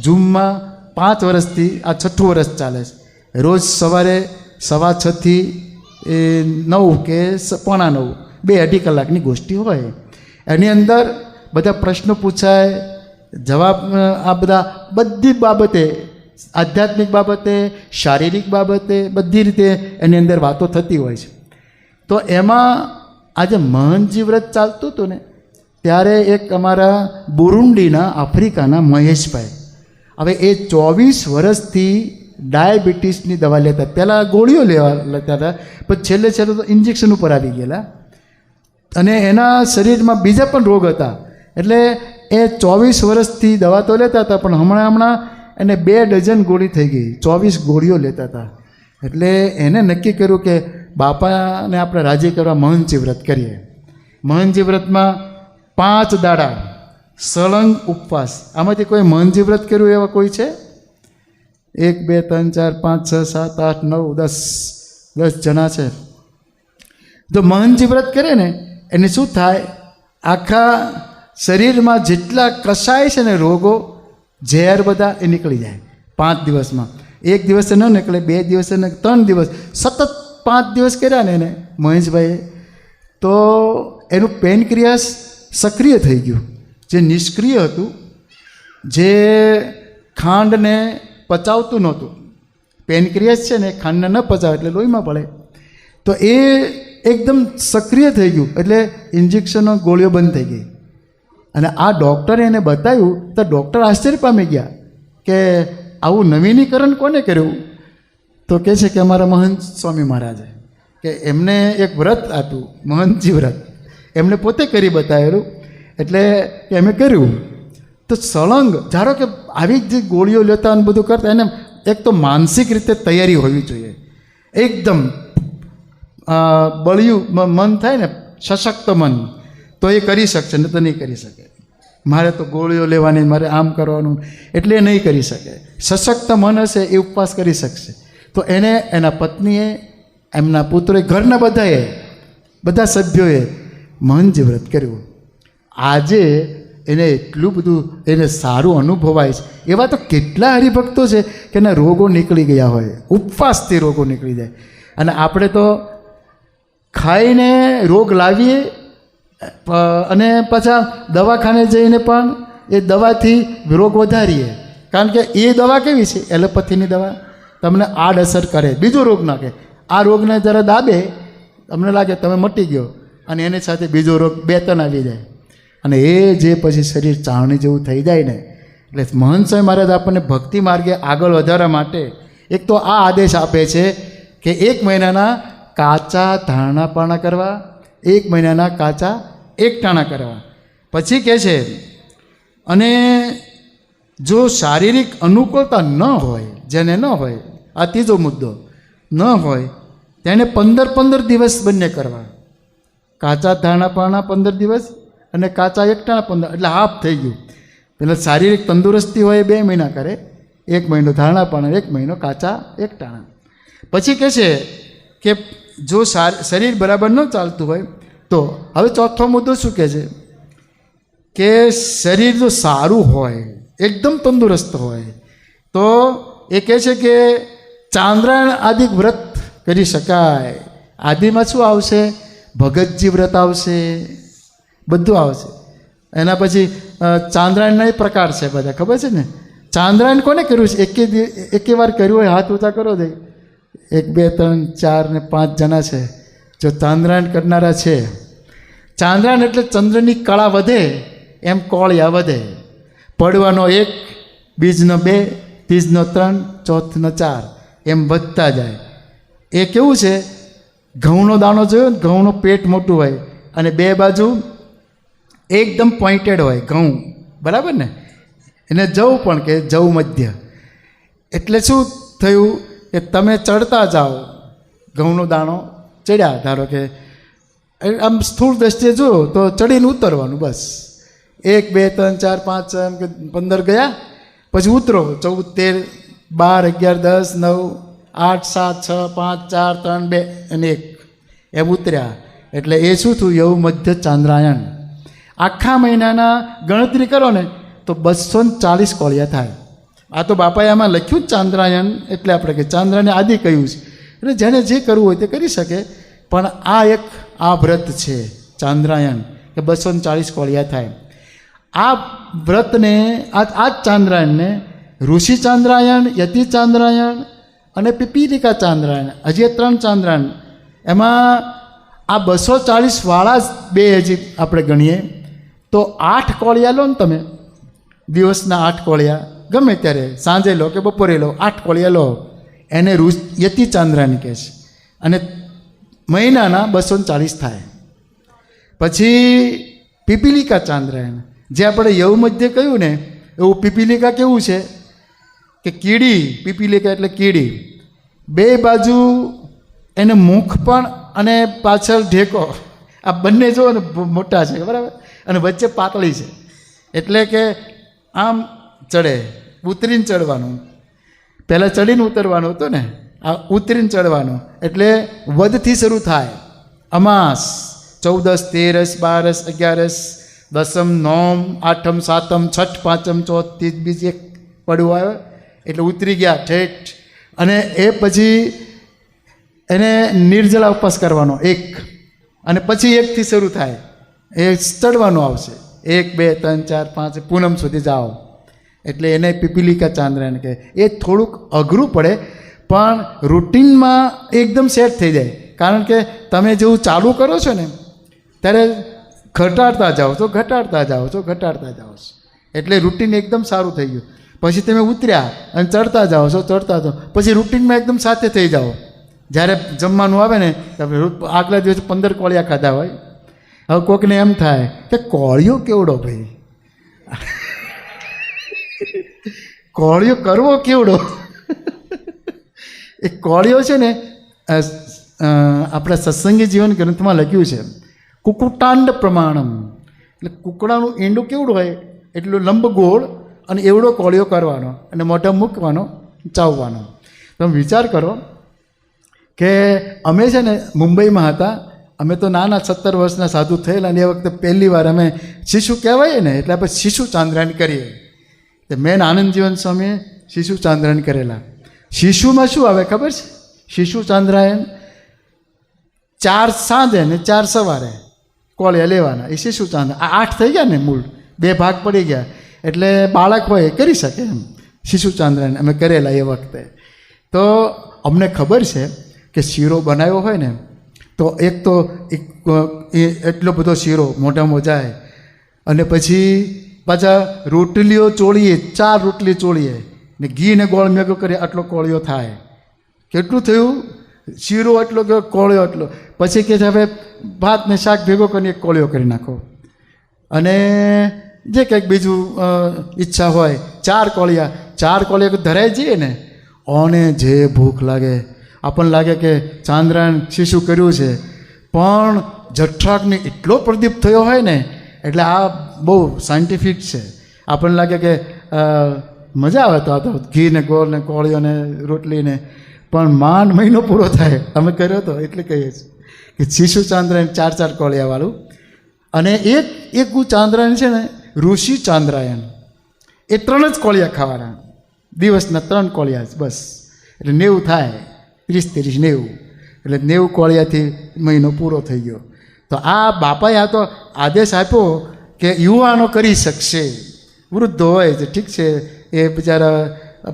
Speaker 1: ઝૂમમાં 5 વર્ષથી આ 6ઠું વર્ષ ચાલે છે. રોજ સવારે 6:15 થી 9 કે 8:45 2-2.5 કલાકની ગોષ્ઠી હોય. એની અંદર બધા પ્રશ્નો પૂછાય, જવાબ આ બધી બાબતે, આધ્યાત્મિક બાબતે, શારીરિક બાબતે, બધી રીતે એની અંદર વાતો થતી હોય છે. તો એમાં આજે મહંતજી વ્રત ચાલતું હતું ને, ત્યારે એક અમારા બુરુંડીના આફ્રિકાના મહેશભાઈ, હવે એ 24 વર્ષથી ડાયાબિટીસની દવા લેતા. પહેલાં ગોળીઓ લેતા હતા, પણ છેલ્લે તો ઇન્જેક્શન ઉપર આવી ગયેલા અને એના શરીરમાં બીજા પણ રોગ હતા. એટલે એ 24 વર્ષથી દવા તો લેતા હતા, પણ હમણાં એને 2 ડઝન ગોળી થઈ ગઈ. 24 ગોળીઓ લેતા હતા. એટલે એને નક્કી કર્યું કે બાપાને આપણે રાજી કરવા મહંતજી વ્રત કરીએ. મહંતજી વ્રતમાં 5 દાડા સળંગ ઉપવાસ. આમાંથી કોઈ મહંતજી વ્રત કર્યું એવા કોઈ છે? 1 2 3 4 5 6 7 8 9 10 જણા છે. જો મહંતજી વ્રત કરે ને એને શું થાય, આખા શરીરમાં જેટલા કસાય છે ને રોગો, ઝેર બધા એ નીકળી જાય 5 દિવસમાં. 1 દિવસે ન નીકળે, 2 દિવસે ને 3 દિવસ, સતત 5 દિવસ કર્યા ને એને મહેશભાઈએ, તો એનું પેનક્રિયાસ સક્રિય થઈ ગયું. જે નિષ્ક્રિય હતું, જે ખાંડને પચાવતું નહોતું, પેનક્રિયાસ છે ને ખાંડને ન પચાવે એટલે લોહીમાં પડે, તો એ એકદમ સક્રિય થઈ ગયું. એટલે ઇન્જેક્શનો ગોળીઓ બંધ થઈ ગઈ. અને આ ડૉક્ટરે એને બતાવ્યું તો ડૉક્ટર આશ્ચર્ય પામી ગયા કે આવું નવીનીકરણ કોને કર્યું? તો કહે છે કે અમારા મહંત સ્વામી મહારાજે, કે એમને એક વ્રત આપ્યું, મહંતજી વ્રત, એમને પોતે કરી બતાવેલું. એટલે એમે કર્યું તો સળંગ, ધારો કે આવી જ ગોળીઓ લેતા અને બધું કરતા, એને એક તો માનસિક રીતે તૈયારી હોવી જોઈએ. એકદમ બળિયું મન થાય ને, સશક્ત મન, તો એ કરી શકશે, ને તો નહીં કરી શકે. મારે તો ગોળીઓ લેવાની, મારે આમ કરવાનું, એટલે એ નહીં કરી શકે. સશક્ત મન હશે એ ઉપવાસ કરી શકશે. તો એને એના પત્નીએ, એમના પુત્રોએ, ઘરના બધાએ, બધા સભ્યોએ મહંતજી વ્રત કર્યું. આજે એને એટલું બધું એને સારું અનુભવાય છે. એવા તો કેટલા હરિભક્તો છે કે એના રોગો નીકળી ગયા હોય, ઉપવાસથી રોગો નીકળી જાય. અને આપણે તો ખાઈને રોગ લાવીએ અને પાછા દવાખાને જઈને પણ એ દવાથી રોગ વધારીએ. કારણ કે એ દવા કેવી છે, એલોપેથીની દવા તમને આડઅસર કરે, બીજો રોગ નાખે. આ રોગને જરા દાબે, તમને લાગે તમે મટી ગયો, અને એની સાથે બીજો રોગ 2-3 આવી જાય. અને એ જે પછી શરીર ચાવણી જેવું થઈ જાય ને, એટલે મહંત સ્વામી મહારાજ આપણને ભક્તિ માર્ગે આગળ વધારવા માટે એક તો આ આદેશ આપે છે કે 1 મહિનાના કાચા ધાણા પાણા કરવા, 1 મહિનાના કાચા એકટાણા કરવા. પછી કહે છે, અને જો શારીરિક અનુકૂળતા ન હોય, જેને ન હોય, આ ત્રીજો મુદ્દો, ન હોય તેને 15 દિવસ બંને કરવા. કાચા ધાણા પાણા 15 દિવસ અને કાચા એકટાણા 15, એટલે હાફ થઈ ગયું. પેલા શારીરિક તંદુરસ્તી હોય 2 મહિના કરે, 1 મહિનો ધાણા પાણા, 1 મહિનો કાચા એકટાણા. પછી કહે છે કે જો શરીર બરાબર ન ચાલતું હોય તો, હવે ચોથો મુદ્દો શું કહે છે કે શરીર જો સારું હોય, એકદમ તંદુરસ્ત હોય, તો એ કહે છે કે ચાંદ્રાયણ આદિ વ્રત કરી શકાય. આદિમાં શું આવશે? ભગતજી વ્રત આવશે, બધું આવશે. એના પછી ચાંદ્રાયણના પ્રકાર છે બધા, ખબર છે ને? ચાંદ્રાયણ કોને કર્યું છે? એકે વાર કર્યું હોય હાથ ઊંચા કરો દે. 1 2 3 4 ને 5 જણા છે જો ચાંદ્રાયણ કરનારા છે. ચાંદ્રાયણ એટલે ચંદ્રની કળા વધે એમ કોળિયા વધે. પડવાનો 1, બીજનો 2, ત્રીજનો 3, ચોથનો 4, એમ વધતા જાય. એ કેવું છે? ઘઉંનો દાણો જોયો ને, ઘઉંનું પેટ મોટું હોય અને 2 બાજુ એકદમ પોઈન્ટેડ હોય ઘઉં, બરાબર ને? એને જવ પણ કે જવ મધ્ય. એટલે શું થયું કે તમે ચડતા જાઓ, ઘઉંનો દાણો ચડ્યા, ધારો કે આમ સ્થૂળ દ્રષ્ટિએ જુઓ તો ચડીને ઉતરવાનું બસ. 1 2 3 4 5 6 એમ કે 15 ગયા, પછી ઉતરો 14 13 12 11 10 9 8 7 6 5 4 3 2 અને 1 એમ ઉતર્યા. એટલે એ શું થયું? એવું મધ્ય ચાંદ્રાયણ. આખા મહિનાના ગણતરી કરો ને તો 240 કોળિયા થાય. આ તો બાપાએ આમાં લખ્યું જ ચાંદ્રાયણ, એટલે આપણે કે ચાંદ્રાને આદિ કહ્યું છે. એટલે જેને જે કરવું હોય તે કરી શકે. પણ આ વ્રત છે ચાંદ્રાયણ, કે 240 કોળિયા થાય. આ વ્રતને, આ જ ચાંદ્રાયણને ઋષિ ચાંદ્રાયણ, યતિ ચાંદ્રાયણ અને પીપીલિકા ચાંદ્રાયણ, હજી 3 ચાંદ્રાયણ. એમાં આ 240 વાળા જ 2 હજી આપણે ગણીએ તો 8 કોળિયા લો ને તમે, દિવસના 8 કોળિયા, ગમે ત્યારે સાંજે લો કે બપોરે લો, 8 કોળિયા લો, એને યતિ ચાંદ્રાયણ કહે છે. અને મહિનાના 240 થાય. પછી પીપીલિકા ચાંદ્રાયણ, જે આપણે યવ મધ્ય કહ્યું ને, એવું પીપીલિકા કેવું છે કે કીડી, પીપીલિકા એટલે કીડી, 2 બાજુ એને મુખ પણ અને પાછળ ઢેકો, આ બંને જો ને મોટા છે, બરાબર, અને વચ્ચે પાતળી છે. એટલે કે આમ ચડે, ઉતરીને ચડવાનું. પહેલાં ચડીને ઉતરવાનું હતું ને, આ ઉતરીને ચડવાનું. એટલે વધથી શરૂ થાય. અમાસ 14 13 12 11 દસમ, નોમ, આઠમ, સાતમ, છઠ, પાંચમ, ચોથ, તીજ, બીજ 1 પડવું આવે એટલે ઉતરી ગયા ઠેઠ. અને એ પછી એને નિર્જળા ઉપવાસ કરવાનો 1, અને પછી 1થી શરૂ થાય, એ ચડવાનું આવશે 1 2 3 4 5 પૂનમ સુધી જાઓ. એટલે એને પીપીલિકા ચાંદ્રાયણ કહે. એ થોડુંક અઘરું પડે પણ રૂટિનમાં એકદમ સેટ થઈ જાય. કારણ કે તમે જેવું ચાલુ કરો છો ને ત્યારે ઘટાડતા જાઓ છો, ઘટાડતા જાઓ છો, ઘટાડતા જાઓ છો, એટલે રૂટિન એકદમ સારું થઈ ગયું. પછી તમે ઉતર્યા અને ચડતા જાઓ છો, ચડતા જાઓ, પછી રૂટિનમાં એકદમ સાથે થઈ જાઓ. જ્યારે જમવાનું આવે ને, આગલા દિવસે 15 કોળિયા ખાધા હોય, હવે કોઈકને એમ થાય કે કોળિયો કેવડો ભાઈ, કોળિયો કરવો કેવડો. એ કોળિયો છે ને, આપણા સત્સંગી જીવન ગ્રંથમાં લખ્યું છે કુકુટાંડ પ્રમાણમ, એટલે કુકડાનું ઈંડું કેવડું હોય એટલું લંબગોળ, અને એવડો કોળિયો કરવાનો અને મોઢા મૂકવાનો, ચાવવાનો. તમે વિચાર કરો કે અમે છે ને મુંબઈમાં હતા, અમે તો નાના 17 વર્ષના સાધુ થયેલા, અને એ વખતે પહેલી વાર અમે શિશુ કહેવાય ને, એટલે આપણે શિશુ ચાંદ્રાયણ કરીએ. તો મેન આનંદ જીવન સ્વામીએ શિશુ ચાંદ્રાયણ કરેલા. શિશુમાં શું આવે ખબર છે? શિશુ ચાંદ્રાયણ 4 સાંજે ને 4 સવારે કોળિયા લેવાના, એ શિશુ ચાંદ્રાયણ. આ 8 થઈ ગયા ને, મૂળ 2 ભાગ પડી ગયા. એટલે બાળક હોય કરી શકે એમ. શિશુ ચાંદ્રાયણ અમે કરેલા એ વખતે. તો અમને ખબર છે કે શીરો બનાવ્યો હોય ને, તો એક તો એટલો બધો શીરો મોઢામાં જાય, અને પછી પાછા રોટલીઓ ચોળીએ, 4 રોટલી ચોળીએ, ને ઘી ને ગોળ મેગો કરીએ, આટલો કોળિયો થાય. કેટલું થયું? શીરો એટલો કે કોળિયો એટલો, પછી કે છે હવે ભાત ને શાક ભેગો કરીને એક કોળિયો કરી નાખો, અને જે કંઈક બીજું ઈચ્છા હોય 4 કોળિયા ધરાઈ જઈએ ને, ઓને જે ભૂખ લાગે, આપણને લાગે કે ચાંદ્રાયણ શીશું કર્યું છે, પણ જઠરાગ્નિ એટલો પ્રદીપ થયો હોય ને, એટલે આ બહુ સાયન્ટિફિક છે. આપણને લાગે કે મજા આવે તો આ તો ઘી ને ગોળ ને કોળીઓ ને રોટલી ને, પણ માંડ મહિનો પૂરો થાય અમે કર્યો હતો એટલે કહીએ છીએ કે શીશુ ચાંદ્રાયણ 4 કોળિયાવાળું. અને એક ચાંદ્રાયણ છે ને ઋષિ ચાંદ્રાયણ, એ 3 જ કોળિયા ખાવાના, દિવસના 3 કોળિયા બસ, એટલે 90 થાય, 30 30 90, એટલે 90 કોળિયાથી મહિનો પૂરો થઈ ગયો. તો આ બાપાએ આ તો આદેશ આપ્યો કે યુવાનો કરી શકશે, વૃદ્ધો હોય છે ઠીક છે એ બિચારા,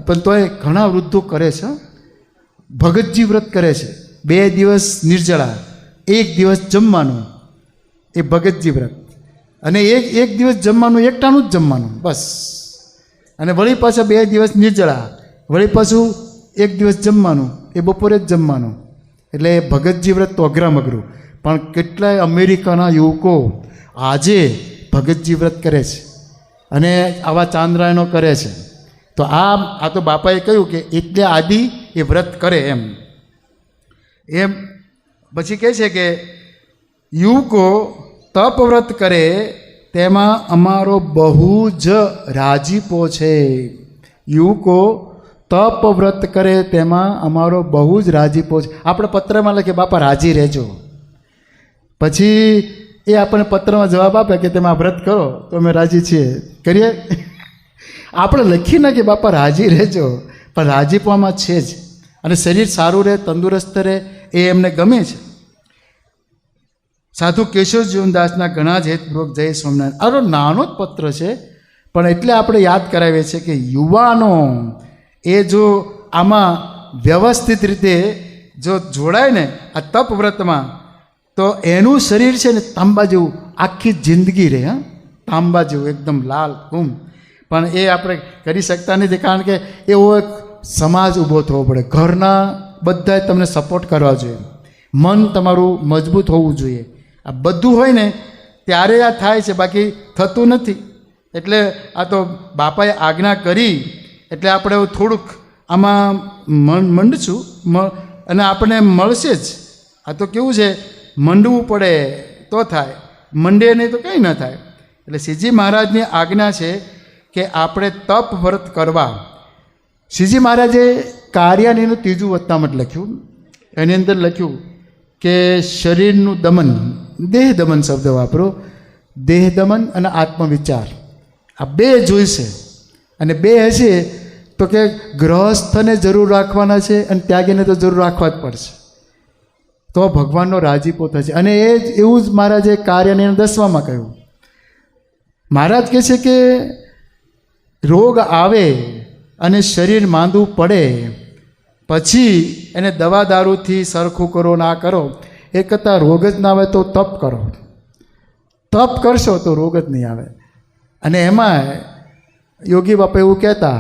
Speaker 1: પણ તોય ઘણા વૃદ્ધો કરે છે, ભગતજી વ્રત કરે છે, 2 દિવસ નિર્જળા, 1 દિવસ જમવાનું, એ ભગતજી વ્રત. અને એક દિવસ જમવાનું, એકટાનું જ જમવાનું બસ, અને વળી પાછા 2 દિવસ નિર્જળા, વળી પાછું 1 દિવસ જમવાનું, એ બપોરે જ જમવાનું. એટલે ભગતજી વ્રત તો અઘરામ અઘરું, પણ કેટલાય અમેરિકાના યુવકો આજે ભગતજી વ્રત કરે છે અને આવા ચાંદ્રાયણો કરે છે. તો આ તો બાપાએ કહ્યું કે એટલે આદિ એ વ્રત કરે એમ. પછી કહે છે કે યુવકો તપ વ્રત કરે તેમાં અમારો બહુ જ રાજીપો છે. યુવકો તપ વ્રત કરે તેમાં અમારો બહુ જ રાજીપો છે. આપણે પત્રમાં લખીએ બાપા રાજી રહેજો, પછી એ આપણને પત્રમાં જવાબ આપે કે તમે આ વ્રત કરો તો અમે રાજી છીએ, કરીએ. આપણે લખી નાખીએ બાપા રાજી રહેજો, પણ રાજીપોમાં છે જ, અને શરીર સારું રહે, તંદુરસ્ત રહે, એ એમને ગમે છે. સાધુ કેશવ જીવનદાસના ઘણા જ હેતપૂર્વક જય સ્વામિનારાયણ, આનો નાનો જ પત્ર છે, પણ એટલે આપણે યાદ કરાવીએ છીએ કે યુવાનો એ જો આમાં વ્યવસ્થિત રીતે જો જોડાય ને આ તપ વ્રતમાં, તો એનું શરીર છે ને તાંબા જેવું આખી જિંદગી રહે. તાંબા જેવું એકદમ લાલ ગુમ. પણ એ આપણે કરી શકતા નથી, કારણ કે એવો એક સમાજ ઊભો થવો પડે, ઘરના બધાએ તમને સપોર્ટ કરવા જોઈએ, મન તમારું મજબૂત હોવું જોઈએ. આ બધું હોય ને ત્યારે આ થાય છે, બાકી થતું નથી. એટલે આ તો બાપાએ આજ્ઞા કરી એટલે આપણે થોડુંક આમાં મંડશું, અને આપણે મળશે જ. આ તો કેવું છે, મંડવું પડે તો થાય, મંડે નહીં તો કંઈ ન થાય. એટલે શ્રીજી મહારાજની આજ્ઞા છે કે આપણે તપ વ્રત કરવા. શ્રીજી મહારાજે કાર્યાનીનું 3જું વત્તામત લખ્યું, એની અંદર લખ્યું કે શરીરનું દમન, દેહ દમન શબ્દ વાપરો, દેહ દમન અને આત્મવિચાર આ 2 જોઈશે. અને 2 હશે તો કે ગ્રહસ્થને જરૂર રાખવાના છે અને ત્યાગીને તો જરૂર રાખવા જ પડશે, તો ભગવાનનો રાજીપો થશે. અને એવું જ મહારાજે કાર્યને 10માં કહ્યું. મહારાજ કહે છે કે રોગ આવે અને શરીર માંદું પડે પછી એને દવા દારૂથી સરખું કરો ના કરો, એ કરતાં રોગ જ ના આવે તો તપ કરો. તપ કરશો તો રોગ જ નહીં આવે. અને એમાં યોગી બાપા એવું કહેતા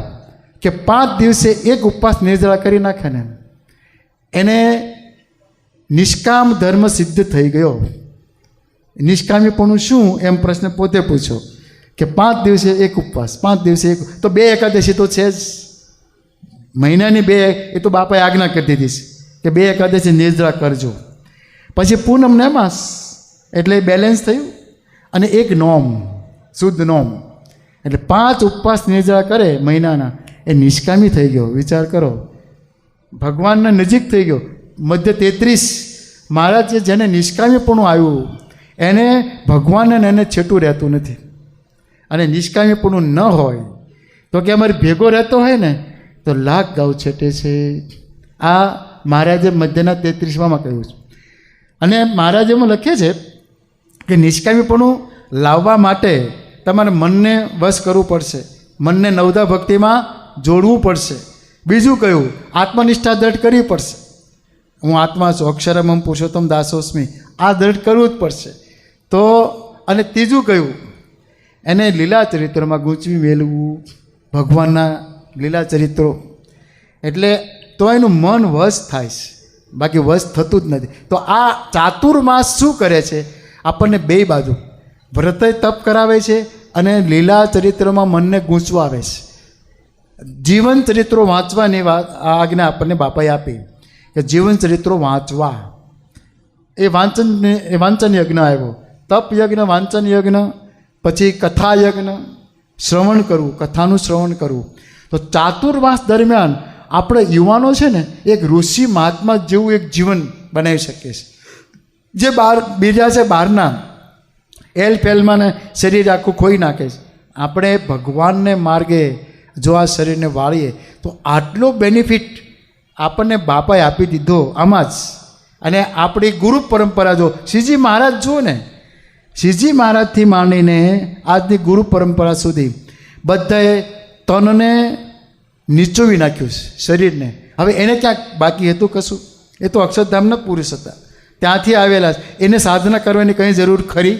Speaker 1: કે 5 દિવસે એક ઉપવાસ નિર્જળા કરી નાખે ને એને નિષ્કામ ધર્મ સિદ્ધ થઈ ગયો. નિષ્કામીપણું શું એમ પ્રશ્ન પોતે પૂછો કે 5 દિવસે એક ઉપવાસ, 5 દિવસે એક, તો 2 એકાદશી તો છે જ, મહિનાની 2 એ તો બાપાએ આજ્ઞા કરી દીધી છે કે 2 એકાદશી નિર્જળા કરજો. પછી પૂનમ ને અમાસ એટલે બેલેન્સ થયું, અને એક નોમ, શુદ્ધ નોમ, એટલે 5 ઉપવાસ નિર્જળા કરે મહિનાના, એ નિષ્કામી થઈ ગયો. વિચાર કરો, ભગવાનના નજીક થઈ ગયો. મધ્ય 33 મહારાજ જેને નિષ્કામીપણું આવ્યું એને ભગવાનને એને છેટું રહેતું નથી. અને નિષ્કામીપણું ન હોય તો કે અમારે ભેગો રહેતો હોય ને તો લાખ ગાઉ છેટે છે. આ મહારાજે મધ્યના 33માં કહ્યું છે. અને મહારાજ એમાં લખે છે કે નિષ્કામીપણું લાવવા માટે તમારે મનને વશ કરવું પડશે, મનને નવદા ભક્તિમાં જોડવું પડશે. બીજું કયું, આત્મનિષ્ઠા દ્રઢ કરવી પડશે. હું આત્મા છું, અક્ષરમમ પુરુષોત્તમ દાસોસ્મી, આ દ્રઢ કરવું જ પડશે. તો અને ત્રીજું કયું, એને લીલા ચરિત્રમાં ગૂંચવી મેળવું, ભગવાનના લીલા ચરિત્રો, એટલે તો એનું મન વશ થાય છે. બાકી વશ થતું જ નથી. તો આ ચાતુર્માસ શું કરે છે? આપણને બે બાજુ વ્રતે તપ કરાવે છે અને લીલા ચરિત્રમાં મનને ગૂંચવાવે છે. જીવન ચરિત્રો વાંચવાની વાત આ આજ્ઞા આપણને બાપાએ આપી કે જીવન ચરિત્રો વાંચવા. એ વાંચન યજ્ઞ આવ્યો, તપ યજ્ઞ, વાંચન યજ્ઞ, પછી કથા યજ્ઞ, શ્રવણ કરવું, કથાનું શ્રવણ કરવું. તો ચાતુર્માસ દરમિયાન આપણે યુવાનો છે ને એક ઋષિ મહાત્મા જેવું એક જીવન બનાવી શકીએ છીએ. જે બીજા છે બહારના એલ ફેલમાં ને શરીર આખું ખોઈ નાખે છે. આપણે ભગવાનને માર્ગે જો આ શરીરને વાળીએ તો આટલો બેનિફિટ આપણને બાપાએ આપી દીધો આમાં જ. અને આપણી ગુરુ પરંપરા જો શ્રીજી મહારાજ જુઓ ને, શ્રીજી મહારાજથી માંડીને આજની ગુરુ પરંપરા સુધી બધાએ તનને નીચોવી નાખ્યું છે, શરીરને. હવે એને ક્યાંક બાકી હતું કશું? એ તો અક્ષરધામના પુરુષ હતા, ત્યાંથી આવેલા. એને સાધના કરવાની કંઈ જરૂર ખરી?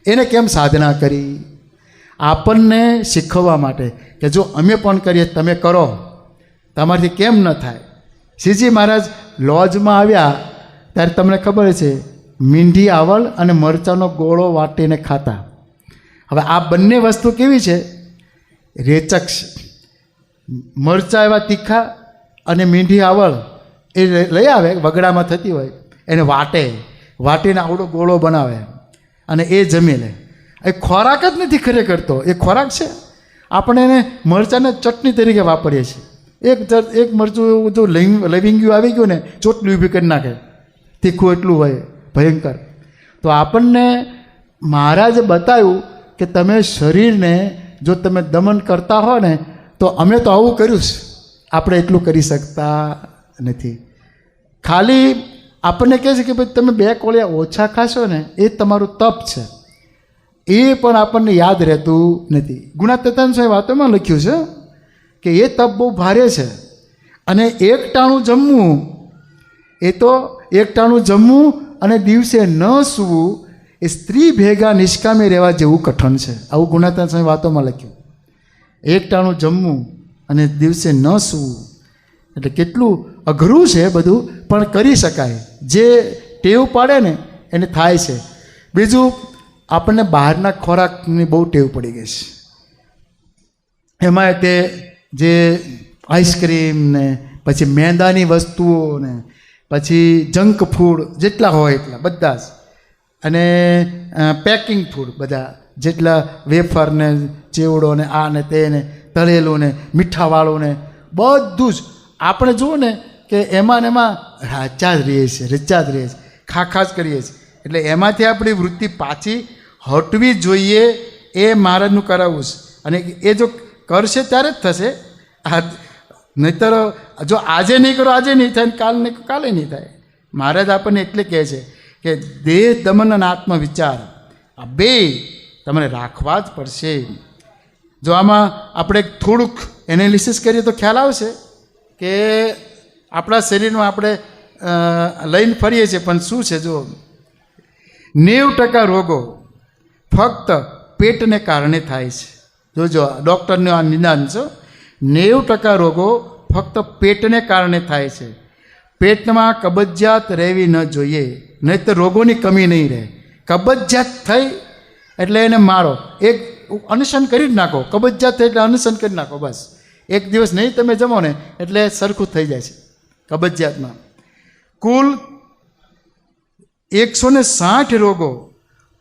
Speaker 1: એને કેમ સાધના કરી? આપણને શીખવવા માટે કે જો અમે પણ કરીએ તમે કરો, તમારાથી કેમ ન થાય. શ્રીજી મહારાજ લોજમાં આવ્યા ત્યારે તમને ખબર છે મીંઢી આવળ અને મરચાંનો ગોળો વાટીને ખાતા. હવે આ બંને વસ્તુ કેવી છે? રેચક છે. મરચાં એવા તીખા અને મીંઢી આવળ એ લઈ આવે, વગડામાં થતી હોય, એને વાટીને આવડો ગોળો બનાવે અને એ જમી લે. એ ખોરાક જ નથી ખરેખર. તો એ ખોરાક છે. આપણે એને મરચાંને ચટણી તરીકે વાપરીએ છીએ. એક મરચું જો લવિંગિયું આવી ગયું ને ચોટલી ઊભી કરી નાખે, તીખું એટલું હોય ભયંકર. તો આપણને મહારાજે બતાવ્યું કે તમે શરીરને જો તમે દમન કરતા હો ને, તો અમે તો આવું કર્યું છે, આપણે એટલું કરી શકતા નથી. ખાલી આપણને કહે છે કે ભાઈ તમે 2 કોળિયા ઓછા ખાશો ને એ તમારું તપ છે, એ પણ આપણને યાદ રહેતું નથી. ગુણાતીતાન સ્વામી વાતોમાં લખ્યું છે કે એ તપ બહુ ભારે છે. અને એક ટાણું જમવું, એ તો એક ટાણું જમવું અને દિવસે ન સૂવું એ સ્ત્રી ભેગા નિષ્કામે રહેવા જેવું કઠણ છે. આવું ગુણાતીતાન સ્વામી વાતોમાં લખ્યું. એક ટાણું જમવું અને દિવસે ન સૂવું એટલે કેટલું અઘરું છે બધું, પણ કરી શકાય. જે ટેવ પાડે ને એને થાય છે. બીજું, આપણને બહારના ખોરાકની બહુ ટેવ પડી ગઈ છે. એમાં તે જે આઈસ્ક્રીમ ને પછી મેંદાની વસ્તુઓ ને પછી જંક ફૂડ જેટલા હોય એટલા બધા જ, અને પેકિંગ ફૂડ બધા જેટલા વેફર ને ચેવડો ને આ ને તે ને તળેલું ને મીઠાવાળું ને બધું જ આપણે જુઓ ને કે એમાં ને એમાં રચ્યા જ રહીએ છીએ, ખા જ કરીએ છીએ. એટલે એમાંથી આપણી વૃત્તિ પાછી હટવી જોઈએ. એ મહારાજનું કરાવવું છે. અને એ જો કરશે ત્યારે જ થશે. નહીતર જો આજે નહીં કરો આજે નહીં થાય, કાલ નહીં કાલે નહીં થાય. મહારાજ આપણને એટલે કહે છે કે દેહ દમન અને આત્મવિચાર આ બે તમને રાખવા જ પડશે. જો આમાં આપણે થોડુંક એનાલિસિસ કરીએ તો ખ્યાલ આવશે કે આપણા શરીરમાં આપણે લઈને ફરીએ છીએ, પણ શું છે જો 90% રોગો ફક્ત પેટને કારણે થાય છે. જોજો ડૉક્ટરનું આ નિદાન છે. 90% રોગો ફક્ત પેટને કારણે થાય છે. પેટમાં કબજિયાત રહેવી ન જોઈએ, નહીં તો રોગોની કમી નહીં રહે. કબજિયાત થઈ એટલે એને મારો, એક અનશન કરી જ નાખો. કબજિયાત થઈ એટલે અનશન કરી નાખો, બસ. એક દિવસ નહીં તમે જમો ને એટલે સરખું થઈ જાય છે કબજિયાતમાં. કુલ 160 રોગો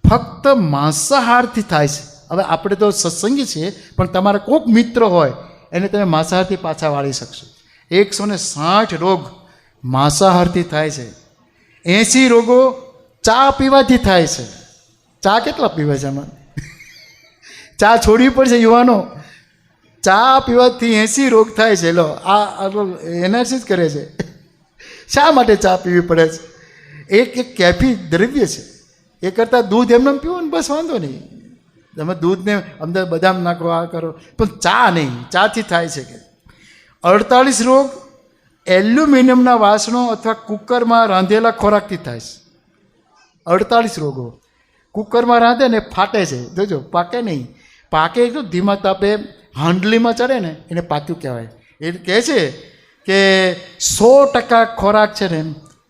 Speaker 1: ફક્ત માંસાહારથી થાય છે. હવે આપણે તો સત્સંગી છીએ, પણ તમારા કોઈક મિત્ર હોય એને તમે માંસાહારથી પાછા વાળી શકશો. 160 રોગ માંસાહારથી થાય છે. 80 રોગો ચા પીવાથી થાય છે. ચા કેટલા પીવે છે આમાં? ચા છોડવી પડશે યુવાનો. ચા પીવાથી 80 રોગ થાય છે. લો આ એનાલિસિસ કરે છે. શા માટે ચા પીવી પડે છે? એક કેફી દ્રવ્ય છે. એ કરતાં દૂધ એમને પીવો ને બસ વાંધો નહીં. તમે દૂધને અંદર બદામ નાખો, આ કરો, પણ ચા નહીં. ચાથી થાય છે કે 48 રોગ એલ્યુમિનિયમના વાસણો અથવા કુકરમાં રાંધેલા ખોરાકથી થાય છે. 48 રોગો કુકરમાં રાંધે ને ફાટે છે. જોજો, પાકે નહીં. પાકે એકદમ ધીમા તાપે હાંડલીમાં ચડે ને એને પાક્યું કહેવાય. એ કહે છે કે 100% ખોરાક છે ને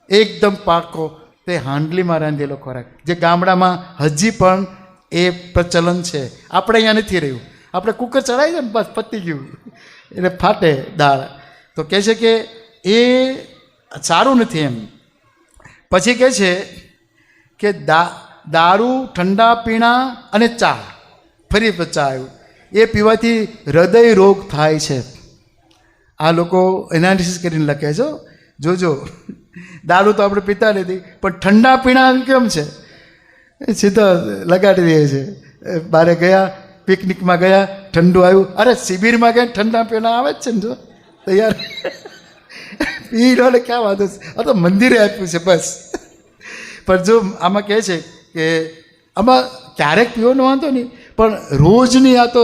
Speaker 1: એકદમ પાકો તે હાંડલીમાં રાંધેલો ખોરાક, જે ગામડામાં હજી પણ એ પ્રચલન છે. આપણે અહીંયા નથી રહ્યું. આપણે કુકર ચડાવી દે ને બસ પતી ગયું, એટલે ફાટે દાળ. તો કહે છે કે એ સારું નથી એમ. પછી કહે છે કે દારૂ, ઠંડા પીણા અને ચા, ફરી ચા આવ્યું, એ પીવાથી હૃદય રોગ થાય છે. આ લોકો એનાલિસિસ કરીને લખે છે. જોજો, દારૂ તો આપણે પીતા નથી, પણ ઠંડા પીણા કેમ છે, સીધા લગાડી દે છે. બારે ગયા, પિકનિકમાં ગયા, ઠંડુ આવ્યું, અરે શિબિરમાં ગયા ઠંડા પીણા આવે જ છે ને, જો તૈયાર પી લો ને, ક્યાં વાંધો છે, આ તો મંદિરે આપ્યું છે બસ. પણ જો આમાં કહે છે કે આમાં ક્યારેક પીવાનો વાંધો નહીં, પણ રોજની આ તો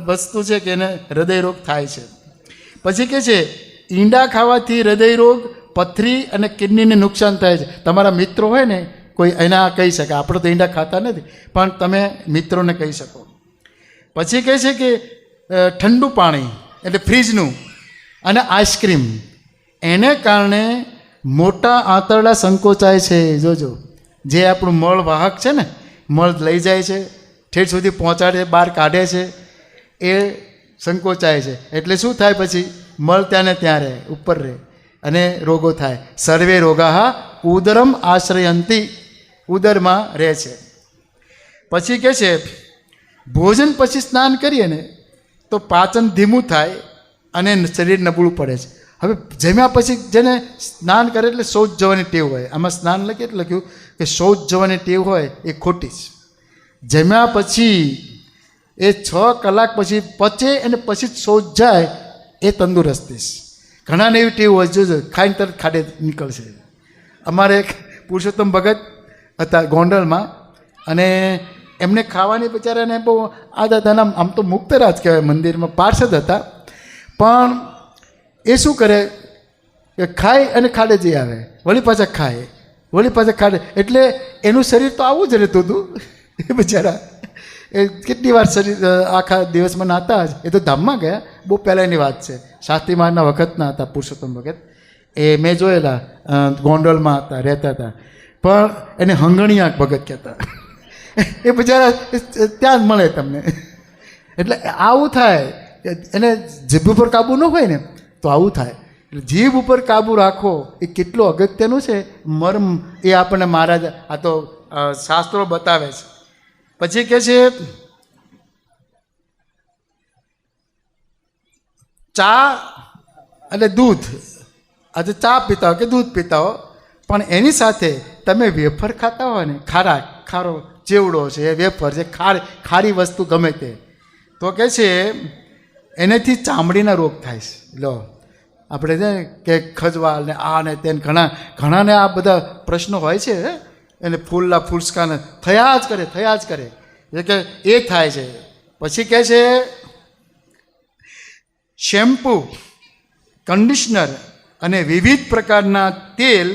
Speaker 1: વસ્તુ છે કે એને હૃદય રોગ થાય છે. પછી કહે છે ઈંડા ખાવાથી હૃદય રોગ, પથરી અને કિડનીને નુકસાન થાય છે. તમારા મિત્રો હોય ને કોઈ, એના કહી શકે. આપણે તો ઈંડા ખાતા નથી, પણ તમે મિત્રોને કહી શકો. પછી કહે છે કે ઠંડુ પાણી એટલે ફ્રીજનું અને આઈસ્ક્રીમ, એને કારણે મોટા આંતરડા સંકોચાય છે. જોજો, જે આપણું મળ વાહક છે ને, મળ લઈ જાય છે, ઠેઠ સુધી પહોંચાડે, બહાર કાઢે છે, એ સંકોચાય છે. એટલે શું થાય, પછી મળ ત્યાં ને ત્યાં રહે, ઉપર રહે અને રોગો થાય. સર્વે રોગા ઉદરમ આશ્રયંતી, ઉદરમાં રહે છે. પછી કહે છે ભોજન પછી સ્નાન કરીએ ને તો પાચન ધીમું થાય અને શરીર નબળું પડે છે. હવે જમ્યા પછી જેને સ્નાન કરે એટલે શૌચ જવાની ટેવ હોય, આમાં સ્નાન લખી એટલે લખ્યું કે શૌચ જવાની ટેવ હોય એ ખોટી છે. જમ્યા પછી એ 6 કલાક પછી પચે અને પછી શૌચ જાય એ તંદુરસ્તી છે. ઘણાને એવી ટેવ હોય, જોજો ખાઈને તરત ખાડે નીકળશે. અમારે એક પુરુષોત્તમ ભગત હતા ગોંડલમાં, અને એમને ખાવાની બિચારાને બહુ આદત, આમ તો મુક્તરાજ કહેવાય, મંદિરમાં પાર્ષદ હતા, પણ એ શું કરે કે ખાય અને ખાડે જઈ આવે, વળી પાછા ખાય, વળી પાછા ખાડે. એટલે એનું શરીર તો આવું જ રહેતું હતું. એ બિચારા એ કેટલી વાર શરીર આખા દિવસમાં નાતા જ. એ તો ધામમાં ગયા, બહુ પહેલાંની વાત છે, શાસ્ત્રી મહારાજના વખતના હતા પુરુષોત્તમ ભગત. એ મેં જોયેલા, ગોંડલમાં હતા, રહેતા હતા, પણ એને હંગણીયા ભગત કહેતા. એ બિચારા ત્યાં જ મળે તમને. એટલે આવું થાય, એને જીભ ઉપર કાબુ ન હોય ને તો આવું થાય. એટલે જીભ ઉપર કાબુ રાખો એ કેટલું અગત્યનું છે, મર્મ એ આપણને મહારાજ આ તો શાસ્ત્રો બતાવે છે. પછી કહે છે ચા અને દૂધ, આજે ચા પીતા હો કે દૂધ પીતા હો, પણ એની સાથે તમે વેફર ખાતા હોય ને, ખારો ચેવડો છે, વેફર છે, ખારી વસ્તુ ગમે તે, તો કહે છે એનાથી ચામડીના રોગ થાય છે. લો, આપણે છે કે ખજવાલ ને આ ને તેને ઘણાને આ બધા પ્રશ્નો હોય છે, એને ફૂલસ્કાને થયા જ કરે, એટલે કે એ થાય છે. પછી કહે છે શેમ્પૂ, કન્ડિશનર અને વિવિધ પ્રકારના તેલ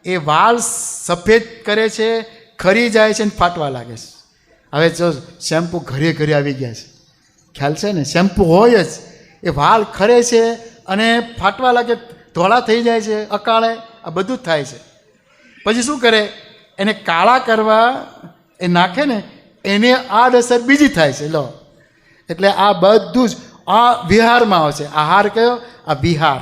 Speaker 1: એ વાળ સફેદ કરે છે, ખરી જાય છે અને ફાટવા લાગે છે. હવે જો શેમ્પૂ ઘરે આવી ગયા છે, ખ્યાલ છે ને, શેમ્પૂ હોય જ, એ વાળ ખરે છે અને ફાટવા લાગે, ધોળા થઈ જાય છે, અકાળે, આ બધું જ થાય છે. પછી શું કરે, એને કાળા કરવા એ નાખે ને, એને આડઅસર બીજી થાય છે. લો, એટલે આ બધું જ આ વિહારમાં આવશે. આહાર કયો? આ વિહાર.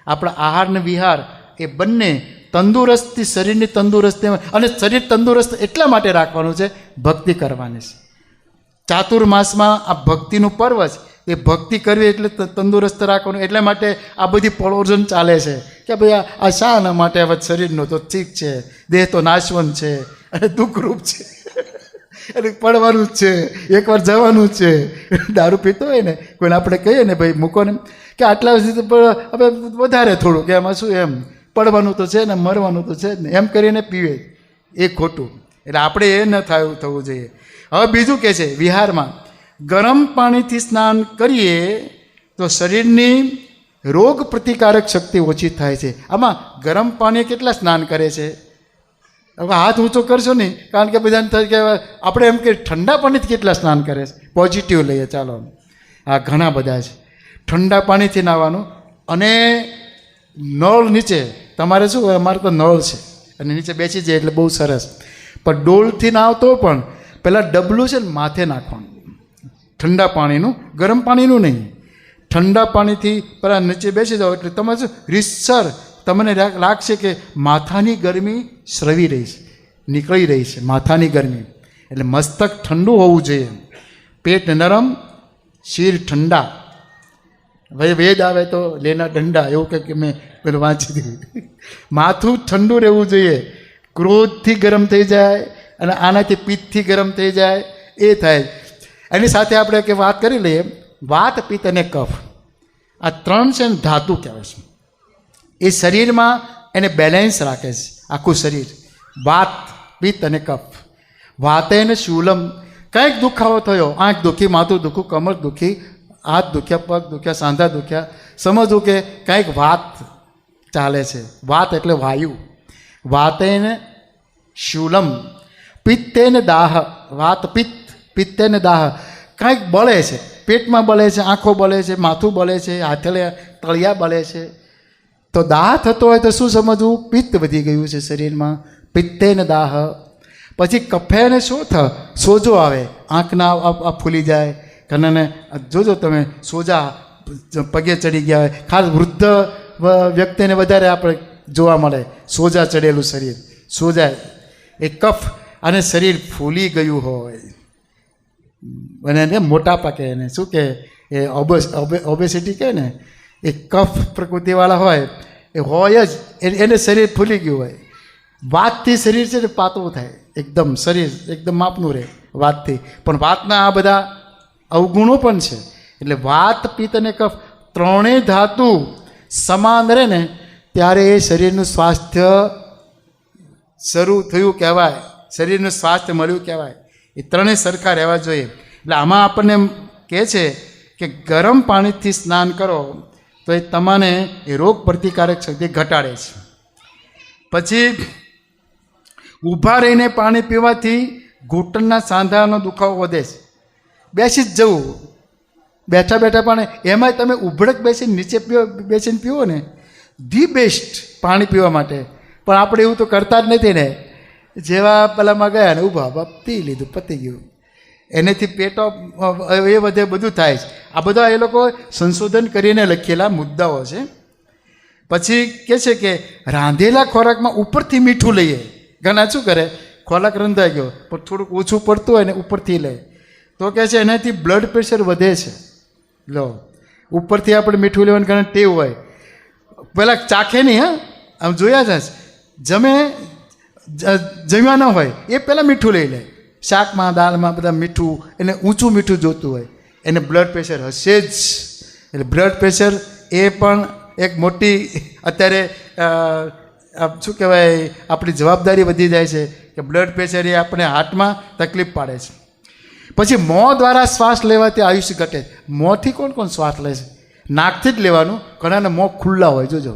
Speaker 1: આપણા આહાર ને વિહાર એ બંને તંદુરસ્તી, શરીરની તંદુરસ્તી, અને શરીર તંદુરસ્ત એટલા માટે રાખવાનું છે, ભક્તિ કરવાની છે. ચાતુર્માસમાં આ ભક્તિનું પર્વ છે, એ ભક્તિ કરવી એટલે તંદુરસ્ત રાખવાનું. એટલા માટે આ બધી પ્રયોજન ચાલે છે કે ભાઈ આ શાના માટે? હવે શરીરનું તો ઠીક છે, દેહ તો નાશવંત છે અને દુઃખરૂપ છે, એટલે પડવાનું જ છે, એકવાર જવાનું જ છે. દારૂ પીતો હોય ને કોઈને આપણે કહીએ ને ભાઈ મૂકો ને, કે આટલા સુધી હવે વધારે થોડું, કે એમાં શું, એમ પડવાનું તો છે ને, મરવાનું તો છે જ ને, એમ કરીને પીવે, એ ખોટું. એટલે આપણે એ ન થવું જોઈએ. હવે બીજું કહે છે વિહારમાં ગરમ પાણીથી સ્નાન કરીએ તો શરીરની રોગ પ્રતિકારક શક્તિ ઓછી થાય છે. આમાં ગરમ પાણી કેટલા સ્નાન કરે છે? હવે હાથ ઊંચો કરશો નહીં, કારણ કે બધાને થાય કે આપણે એમ કે ઠંડા પાણીથી કેટલા સ્નાન કરે છે. પોઝિટિવ લઈએ, ચાલો, આ ઘણા બધા છે. ઠંડા પાણીથી નાહવાનું, અને નળ નીચે તમારે શું અમારે તો નળ છે અને નીચે બેસી જાય એટલે બહુ સરસ. પણ ડોલથી ના આવતો પણ પહેલાં ડબલું છે ને માથે નાખવાનું, ઠંડા પાણીનું, ગરમ પાણીનું નહીં, ઠંડા પાણીથી પહેલાં નીચે બેસી જાઓ એટલે તમે શું રીતસર તમને લાગશે કે માથાની ગરમી સ્રવી રહી છે, નીકળી રહી છે માથાની ગરમી. એટલે મસ્તક ઠંડુ હોવું જોઈએ, પેટ નરમ, શિર ઠંડા. ભાઈ વેદ આવે તો લેના દંડા, એવું કંઈક મેં પેલું વાંચી દીધું. માથું ઠંડુ રહેવું જોઈએ, ક્રોધથી ગરમ થઈ જાય અને આનાથી પિત્તથી ગરમ થઈ જાય એ થાય. એની સાથે આપણે કે વાત કરી લઈએ, વાત, પિત્ત અને કફ, આ ત્રણ છે ને ધાતુ કહેવાય છે. એ શરીરમાં એને બેલેન્સ રાખે છે આખું શરીર, વાત, પિત્ત અને કફ. વાતે ને શૂલમ, કંઈક દુખાવો થયો, આંખ દુખી, માથું દુખું, કમર દુખી, હાથ દુખ્યા, પગ દુખ્યા, સાંધા દુખ્યા, સમજવું કે કંઈક વાત ચાલે છે. વાત એટલે વાયુ. વાતેને શૂલમ, પિત્તેને દાહ, વાત પિત્ત, પિત્તેને દાહ, કંઈક બળે છે, પેટમાં બળે છે, આંખો બળે છે, માથું બળે છે, હાથે તળિયા બળે છે. તો દાહ થતો હોય તો શું સમજવું? પિત્ત વધી ગયું છે શરીરમાં, પિત્તેને દાહ. પછી કફેને શું સોજો આવે, આંખના આ ફૂલી જાય, ઘણાને જોજો તમે સોજા પગે ચડી ગયા હોય, ખાસ વૃદ્ધ વ્યક્તિને વધારે આપણે જોવા મળે સોજા ચડેલું શરીર, સોજાય એ કફ. અને શરીર ફૂલી ગયું હોય અને એને મોટાપા કહે, એને શું કહે, એ ઓબેસિટી કહે ને, એ કફ પ્રકૃતિવાળા હોય એ હોય જ, એને શરીર ફૂલી ગયું હોય. વાતથી શરીર છે ને પાતળું થાય, એકદમ શરીર એકદમ માપનું રહે વાતથી. પણ વાતના આ બધા અવગુણો પણ છે. એટલે વાત, પિત્ત અને કફ ત્રણેય ધાતુ સમાન રહે ને ત્યારે એ શરીરનું સ્વાસ્થ્ય શરૂ થયું કહેવાય, શરીરનું સ્વાસ્થ્ય મળ્યું કહેવાય. એ ત્રણેય સરખા રહેવા જોઈએ. એટલે આમાં આપણને કહે છે કે ગરમ પાણીથી સ્નાન કરો તો એ તમને એ રોગ પ્રતિકારક શક્તિ ઘટાડે છે. પછી ઊભા રહીને પાણી પીવાથી ઘૂંટણના સાંધાનો દુખાવો વધે છે. બેસી જ જવું, બેઠા બેઠા પાણી, એમાંય તમે ઉભડક બેસીને નીચે બેસીને પીવો ને, ધી બેસ્ટ પાણી પીવા માટે. પણ આપણે એવું તો કરતા જ નથી ને, જેવા પેલામાં ગયા ને ઊભા પી લીધું, પતી ગયું. એનેથી પેટો એ બધે બધું થાય છે. આ બધા એ લોકો સંશોધન કરીને લખેલા મુદ્દાઓ છે. પછી કહે છે કે રાંધેલા ખોરાકમાં ઉપરથી મીઠું લઈએ. ઘણા શું કરે, ખોરાક રંધાઈ ગયો પણ થોડુંક ઓછું પડતું હોય ને ઉપરથી લે તો કહે છે એનાથી બ્લડ પ્રેશર વધે છે. લો, ઉપરથી આપણે મીઠું લેવાની ઘણા ટેવ હોય, પહેલાં ચાખે નહીં, હા આમ જોયા છે, જમ્યા ન હોય એ પહેલાં મીઠું લઈ લે. શાકમાં, દાળમાં બધા મીઠું, એને ઊંચું મીઠું જોતું હોય, એને બ્લડ પ્રેશર હશે જ. એટલે બ્લડ પ્રેશર એ પણ એક મોટી અત્યારે શું કહેવાય, આપણી જવાબદારી વધી જાય છે કે બ્લડ પ્રેશર એ આપણે હાર્ટમાં તકલીફ પાડે છે. પછી મોં દ્વારા શ્વાસ લેવાથી આયુષ્ય ઘટે. મોંથી કોણ કોણ શ્વાસ લે છે? નાકથી જ લેવાનું. ઘણાને મોં ખુલ્લા હોય, જોજો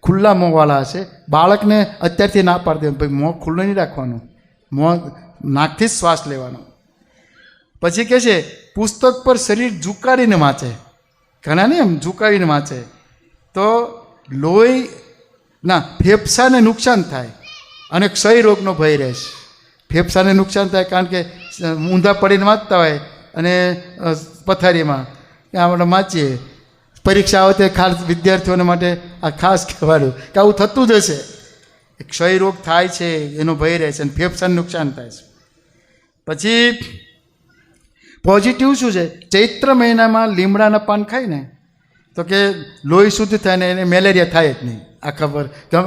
Speaker 1: ખુલ્લા મોંવાળા હશે. બાળકને અત્યારથી ના પાડી દેવાનું, ભાઈ મોં ખુલ્લું નહીં રાખવાનું, મોં નાકથી જ શ્વાસ લેવાનો. પછી કહે છે પુસ્તક પર શરીર ઝુકાડીને વાંચે. ઘણા ને એમ ઝુકાવીને વાંચે તો લોહી ના ફેફસાને નુકસાન થાય અને ક્ષય રોગનો ભય રહે છે. ફેફસાને નુકસાન થાય કારણ કે ઊંધા પડીને વાંચતા હોય અને પથારીમાં આપણે વાંચીએ. પરીક્ષા આવે તે ખાસ વિદ્યાર્થીઓને માટે આ ખાસ કહેવાનું કે આવું થતું જ હશે. ક્ષય રોગ થાય છે એનો ભય રહે છે અને ફેફસાને નુકસાન થાય છે. પછી પોઝિટિવ શું છે, ચૈત્ર મહિનામાં લીમડાના પાન ખાય ને તો કે લોહી શુદ્ધ થાય ને એને મેલેરિયા થાય જ નહીં. આ ખબર,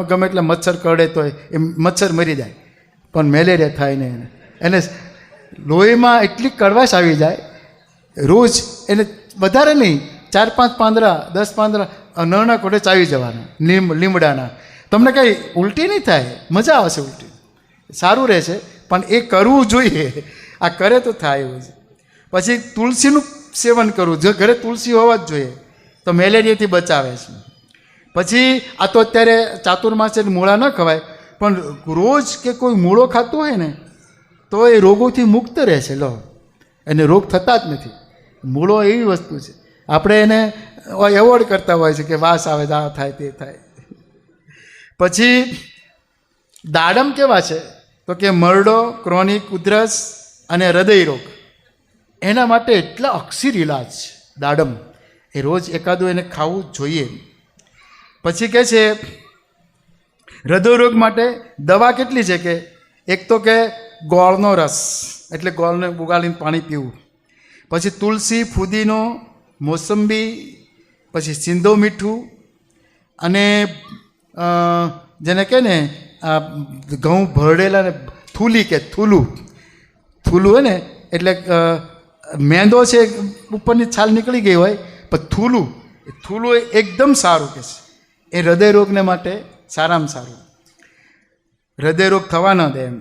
Speaker 1: ગમે એટલે મચ્છર કરડે તો એ મચ્છર મરી જાય પણ મેલેરિયા થાય નહીં. એને લોહીમાં એટલી કડવાશ આવી જાય, રોજ એને વધારે નહીં 4-5 પાંદડા 10 પાંદડા નાના કોટે ચાવી જવાના લીમડાના. તમને કંઈ ઉલટી નહીં થાય, મજા આવશે, ઉલટી સારું રહેશે. પણ એ કરવું જોઈએ, આ કરે તો થાય એવું છે. પછી તુલસીનું સેવન કરવું, જો ઘરે તુલસી હોવા જ જોઈએ તો મેલેરિયાથી બચાવે છે. પછી આ તો અત્યારે ચાતુર્માસ એટલે મૂળા ન ખવાય, પણ રોજ કે કોઈ મૂળો ખાતું હોય ને તો એ રોગોથી મુક્ત રહે છે. લો, એને રોગ થતા જ નથી. મૂળો એવી વસ્તુ છે, આપણે એને એવોર્ડ કરતા હોય છે કે વાસ આવે આ થાય તે થાય. પછી દાડમ કેવા છે તો કે મરડો, ક્રોનિક ઉધરસ અને હૃદય રોગ એના માટે એટલા અક્ષીર ઇલાજ છે દાડમ. એ રોજ એકાદું એને ખાવું જોઈએ. પછી કહે છે હૃદય રોગ માટે દવા કેટલી છે કે એક તો કે ગોળનો રસ એટલે ગોળને ઉગાડીને પાણી પીવું, પછી તુલસી, ફુદીનો, મોસંબી, પછી સિંધો મીઠું અને જેને કહે ને આ ઘઉં ભરડેલા ને થૂલી કે થૂલું હોય ને એટલે મેંદો છે ઉપરની છાલ નીકળી ગઈ હોય પણ થૂલું એકદમ સારું કે છે. એ હૃદય રોગને માટે સારામાં સારું, હૃદય રોગ થવા ન દે એમ.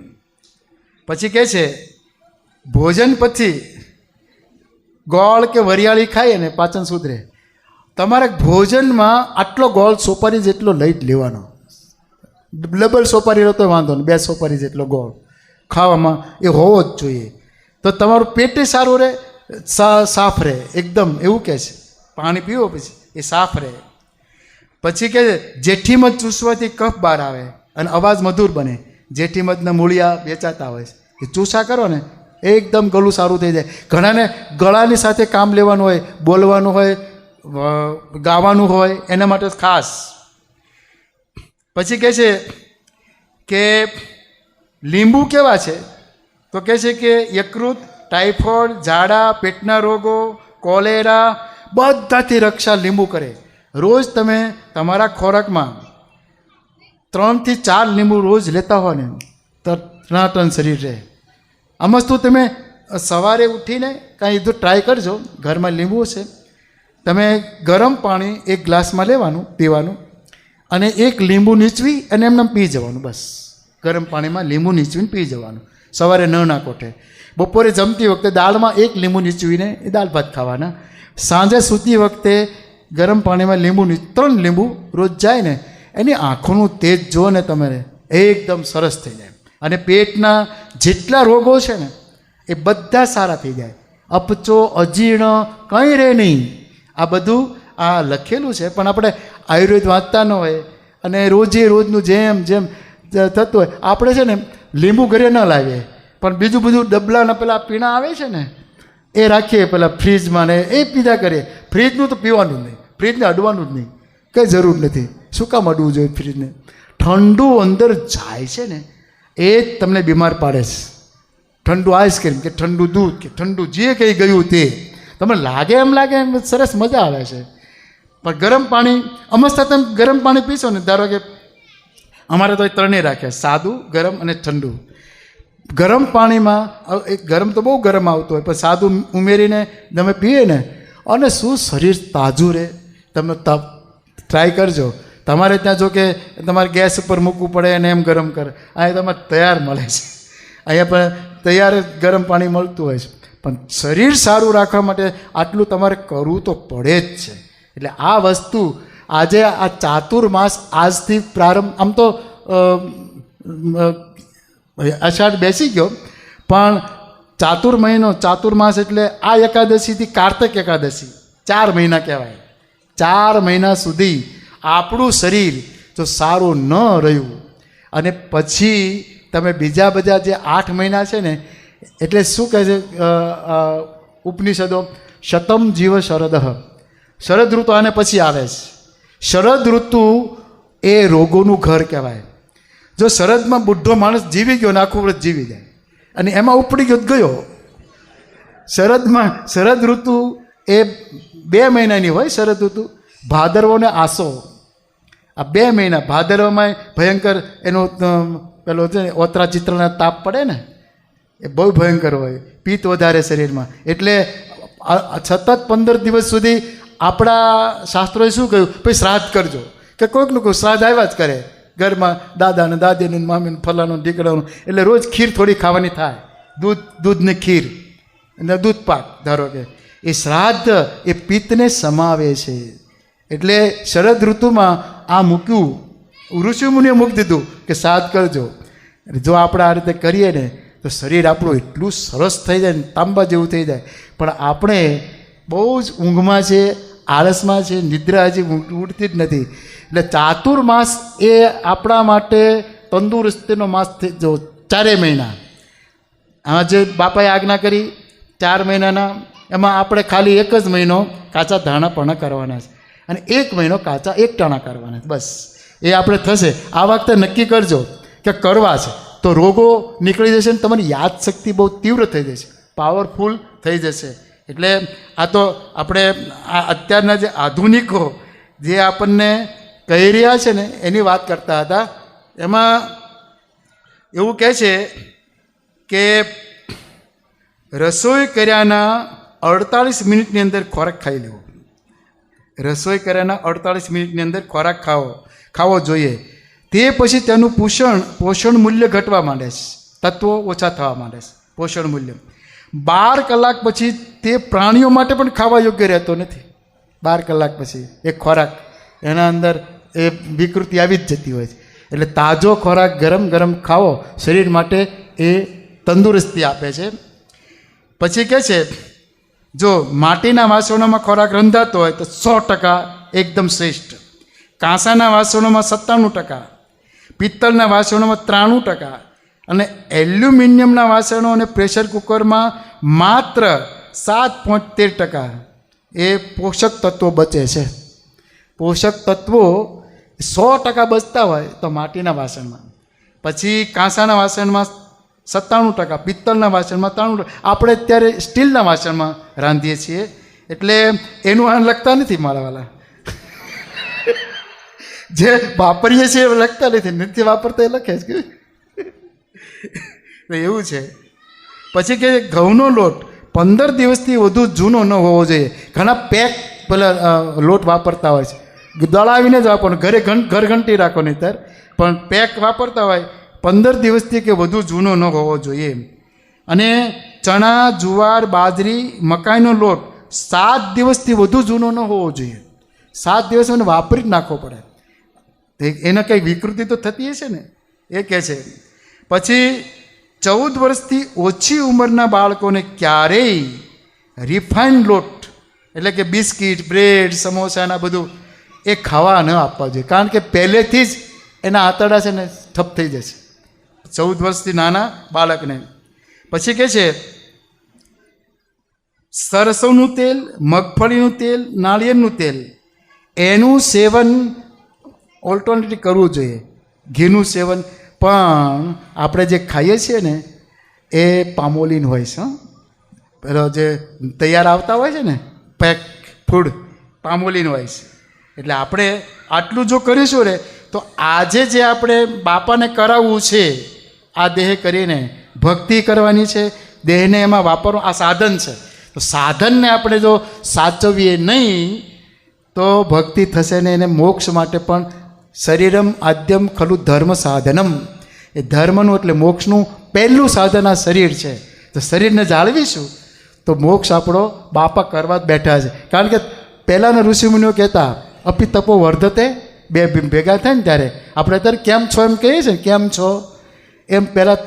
Speaker 1: પછી કહે છે ભોજન પછી ગોળ કે વરિયાળી ખાઈએ ને પાચન સુધરે. તમારે ભોજનમાં આટલો ગોળ સોપારી જેટલો લઈ જ લેવાનો. ડબલ સોપારી લો તો વાંધો નહીં, 2 સોપારી જેટલો ગોળ ખાવામાં એ હોવો જ જોઈએ. તો તમારું પેટે સારું રહે, સાફ રહે એકદમ એવું કહે છે. પાણી પીવો પછી એ સાફ રહે. પછી કહે છે જેઠીમધ ચૂસવાથી કફ બહાર આવે અને અવાજ મધુર બને. જેઠીમધના મૂળિયા વેચાતા હોય છે, એ ચૂસા કરો ને એકદમ ગળું સારું થઈ જાય. ઘણાને ગળાની સાથે કામ લેવાનું હોય, બોલવાનું હોય, ગાવાનું હોય, એના માટે ખાસ. પછી કહે છે કે લીંબુ કેવા છે તો કહે છે કે યકૃત, ટાઇફોઇડ, ઝાડા, પેટના રોગો, કોલેરા બધાથી રક્ષા લીંબુ કરે. રોજ તમે તમારા ખોરાકમાં 3 થી 4 લીંબુ રોજ લેતા હો ને તો ટનાટન શરીર રહે. આ વસ્તુ તમે સવારે ઉઠીને કાંઈ તો ટ્રાય કરજો. ઘરમાં લીંબુ છે, તમે ગરમ પાણી 1 ગ્લાસમાં લેવાનું પીવાનું અને 1 લીંબુ નીચવી અને એમને પી જવાનું. બસ ગરમ પાણીમાં લીંબુ નીચવીને પી જવાનું સવારે ના કોઠે. બપોરે જમતી વખતે દાળમાં 1 લીંબુ નીચવીને એ દાળ ભાત ખાવાના. સાંજે સૂતી વખતે ગરમ પાણીમાં લીંબુ 3 લીંબુ રોજ જાય ને એની આંખોનું તેજ જુઓ ને તમારે એકદમ સરસ થઈ જાય. અને પેટના જેટલા રોગો છે ને એ બધા સારા થઈ જાય. અપચો, અજીર્ણ કંઈ રહે નહીં. આ બધું આ લખેલું છે પણ આપણે આયુર્વેદ વાંચતા ન હોય અને રોજનું જેમ થતું હોય. આપણે છે ને લીંબુ ઘરે ન લાવીએ પણ બીજું બધું ડબલાના પેલા પીણા આવે છે ને એ રાખીએ પેલા ફ્રીજમાં ને એ પીધા કરીએ. ફ્રીજનું તો પીવાનું જ નહીં, ફ્રીજને અડવાનું જ નહીં, કંઈ જરૂર નથી. શું કામ અડવું જોઈએ ફ્રીજને? ઠંડુ અંદર જાય છે ને એ જ તમને બીમાર પાડે છે. ઠંડુ આઈસ્ક્રીમ કે ઠંડુ દૂધ કે ઠંડુ જે કંઈ ગયું તે તમને લાગે એમ સરસ મજા આવે છે. પણ ગરમ પાણી અમસ્તા તમે ગરમ પાણી પીશો ને, ધારો કે અમારે તો 3 રાખ્યા, સાદું, ગરમ અને ઠંડુ. ગરમ પાણીમાં ગરમ તો બહુ ગરમ આવતું હોય પણ સાદું ઉમેરીને તમે પીએ ને અને શું શરીર તાજું રહે. તમે ટ્રાય કરજો. તમારે ત્યાં જો કે તમારે ગેસ ઉપર મૂકવું પડે અને એમ ગરમ કરે, અહીંયા તમારે તૈયાર મળે છે. અહીંયા પણ તૈયાર ગરમ પાણી મળતું હોય છે. પણ શરીર સારું રાખવા માટે આટલું તમારે કરવું તો પડે જ છે. એટલે આ વસ્તુ આજે આ ચાતુર્માસ આજથી પ્રારંભ. આમ તો અષાઢ બેસી ગયો પણ ચાતુર્માસ એટલે આ એકાદશીથી કાર્તક એકાદશી 4 મહિના કહેવાય. 4 મહિના સુધી આપણું શરીર જો સારું ન રહ્યું અને પછી તમે બીજા બધા જે 8 મહિના છે ને એટલે શું કહે છે ઉપનિષદો, શતમ જીવ શરદઃ. શરદ ઋતુ આને પછી આવે છે. શરદ ઋતુ એ રોગોનું ઘર કહેવાય. જો શરદમાં બુઢો માણસ જીવી ગયો ને આખું વ્રત જીવી જાય અને એમાં ઉપડી ગયો. શરદ ઋતુ એ 2 મહિનાની હોય. શરદ ઋતુ ભાદરવો ને આસો, આ 2 મહિના. ભાદરવામાં ભયંકર એનો પેલો છે ને ઓતરા ચિત્રના તાપ પડે ને એ બહુ ભયંકર હોય, પિત્ત વધારે શરીરમાં. એટલે સતત 15 દિવસ સુધી આપણા શાસ્ત્રોએ શું કહ્યું, પછી શ્રાદ્ધ કરજો કે કોઈકનું કોઈ શ્રાદ્ધ આવ્યા જ કરે ઘરમાં, દાદાને દાદીનું મામીનું ફલાનું ઢીકડાનું. એટલે રોજ ખીર થોડી ખાવાની થાય, દૂધની ખીર અને દૂધ પાક ધારો કે. એ શ્રાદ્ધ એ પિત્તને સમાવે છે. એટલે શરદ ઋતુમાં આ મૂક્યું, ઋષિમુનિએ મૂકી દીધું કે શ્રાદ્ધ કરજો. જો આપણે આ રીતે કરીએ ને તો શરીર આપણું એટલું સરસ થઈ જાય ને તાંબા જેવું થઈ જાય. પણ આપણે બહુ જ ઊંઘમાં છે, આળસમાં છે, નિદ્રા હજી ઉઠતી જ નથી. એટલે ચાતુર્માસ એ આપણા માટે તંદુરસ્તીનો માસ જો 4 મહિના આ જે બાપાએ આજ્ઞા કરી 4 મહિનાના, એમાં આપણે ખાલી 1 જ મહિનો કાચા ધાણા પણ કરવાના છે અને 1 મહિનો કાચા એકટાણા કરવાના છે. બસ એ આપણે થશે. આ વખતે નક્કી કરજો કે કરવા છે તો રોગો નીકળી જશે ને તમારી યાદશક્તિ બહુ તીવ્ર થઈ જશે, પાવરફુલ થઈ જશે. એટલે આ તો આપણે આ અત્યારના જે આધુનિકો જે આપણને કહી રહ્યા છે ને એની વાત કરતા હતા. એમાં એવું કહે છે કે રસોઈ કર્યાના 48 મિનિટની અંદર ખોરાક ખાઈ લેવો. રસોઈ કર્યાના 48 મિનિટની અંદર ખોરાક ખાવો જોઈએ. તે પછી તેનું પોષણ મૂલ્ય ઘટવા માંડે છે, તત્વો ઓછા થવા માંડે છે. પોષણ મૂલ્ય 12 કલાક પછી તે પ્રાણીઓ માટે પણ ખાવા યોગ્ય રહેતો નથી. 12 કલાક પછી એ ખોરાક એના અંદર એ વિકૃતિ આવી જ જતી હોય છે. એટલે તાજો ખોરાક ગરમ ગરમ ખાવો શરીર માટે એ તંદુરસ્તી આપે છે. પછી કહે છે જો માટીના વાસણોમાં ખોરાક રંધાતો હોય તો 100% એકદમ શ્રેષ્ઠ, કાંસાના વાસણોમાં 97%, પિત્તળના વાસણોમાં 93% અને એલ્યુમિનિયમના વાસણો અને પ્રેશર કુકરમાં માત્ર 7.13% એ પોષક તત્વો બચે છે. પોષક તત્વો 100% બચતા હોય તો માટીના વાસણમાં, પછી કાંસાના વાસણમાં 97%, પિત્તળના વાસણમાં 93%. આપણે અત્યારે સ્ટીલના વાસણમાં રાંધીએ છીએ એટલે એનું આ લખતા નથી મારાવાલા. જે વાપરીએ છીએ એ લખતા નથી વાપરતા એ લખે છે. એવું છે. પછી કે ઘઉંનો લોટ 15 દિવસથી વધુ જૂનો ન હોવો જોઈએ. ઘણા પેક પેલા લોટ વાપરતા હોય છે, દળાવીને જ વાપરવાનો, ઘર ઘંટી રાખો નહીં ત્યારે, પણ પેક વાપરતા હોય 15 દિવસથી કે વધુ જૂનો ન હોવો જોઈએ. અને ચણા, જુવાર, બાજરી, મકાઈનો લોટ 7 દિવસથી વધુ જૂનો ન હોવો જોઈએ. 7 દિવસ મને વાપરી જ નાખવો પડે. એને કંઈક વિકૃતિ તો થતી હશે ને એ કહે છે. પછી 14 વર્ષથી ઓછી ઉંમરના બાળકોને ક્યારેય રિફાઇન્ડ લોટ એટલે કે બિસ્કિટ, બ્રેડ, સમોસાના બધું એ ખાવા ન આપવા જોઈએ, કારણ કે પહેલેથી જ એના આંતરડા છે ને ઠપ થઈ જશે 14 વર્ષથી નાના બાળકને. પછી કહે છે સરસવનું તેલ, મગફળીનું તેલ, નાળિયેરનું તેલ એનું સેવન ઓલ્ટરનેટિવ કરવું જોઈએ. ઘીનું સેવન પણ આપણે જે ખાઈએ છીએ ને એ પામોલીન હોય છે. પેલો જે તૈયાર આવતા હોય છે ને પેક ફૂડ પામોલીન હોય છે. એટલે આપણે આટલું જો કરીશું ને તો આજે જે આપણે બાપાને કરાવવું છે આ દેહ કરીને ભક્તિ કરવાની છે, દેહને એમાં વાપરવું આ સાધન છે. તો સાધનને આપણે જો સાચવીએ નહીં તો ભક્તિ થશે ને એને મોક્ષ માટે પણ શરીરમ આદ્યમ ખલુ ધર્મ સાધનમ, એ ધર્મનું એટલે મોક્ષનું પહેલું સાધન આ શરીર છે. તો શરીરને જાળવીશું તો મોક્ષ આપણો બાપા કરવા જ બેઠા છે. કારણ કે પહેલાંના ઋષિમુનિઓ કહેતા અપી તપો વર્ધતે, બે ભેગા થાય ને ત્યારે આપણે અત્યારે કેમ છો એમ કહીએ છીએ, કેમ છો એમ પહેલાં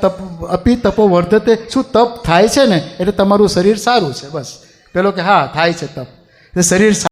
Speaker 1: અપી તપો વર્ધતે, શું તપ થાય છે ને એટલે તમારું શરીર સારું છે. બસ પેલો કે હા થાય છે તપ, એટલે શરીર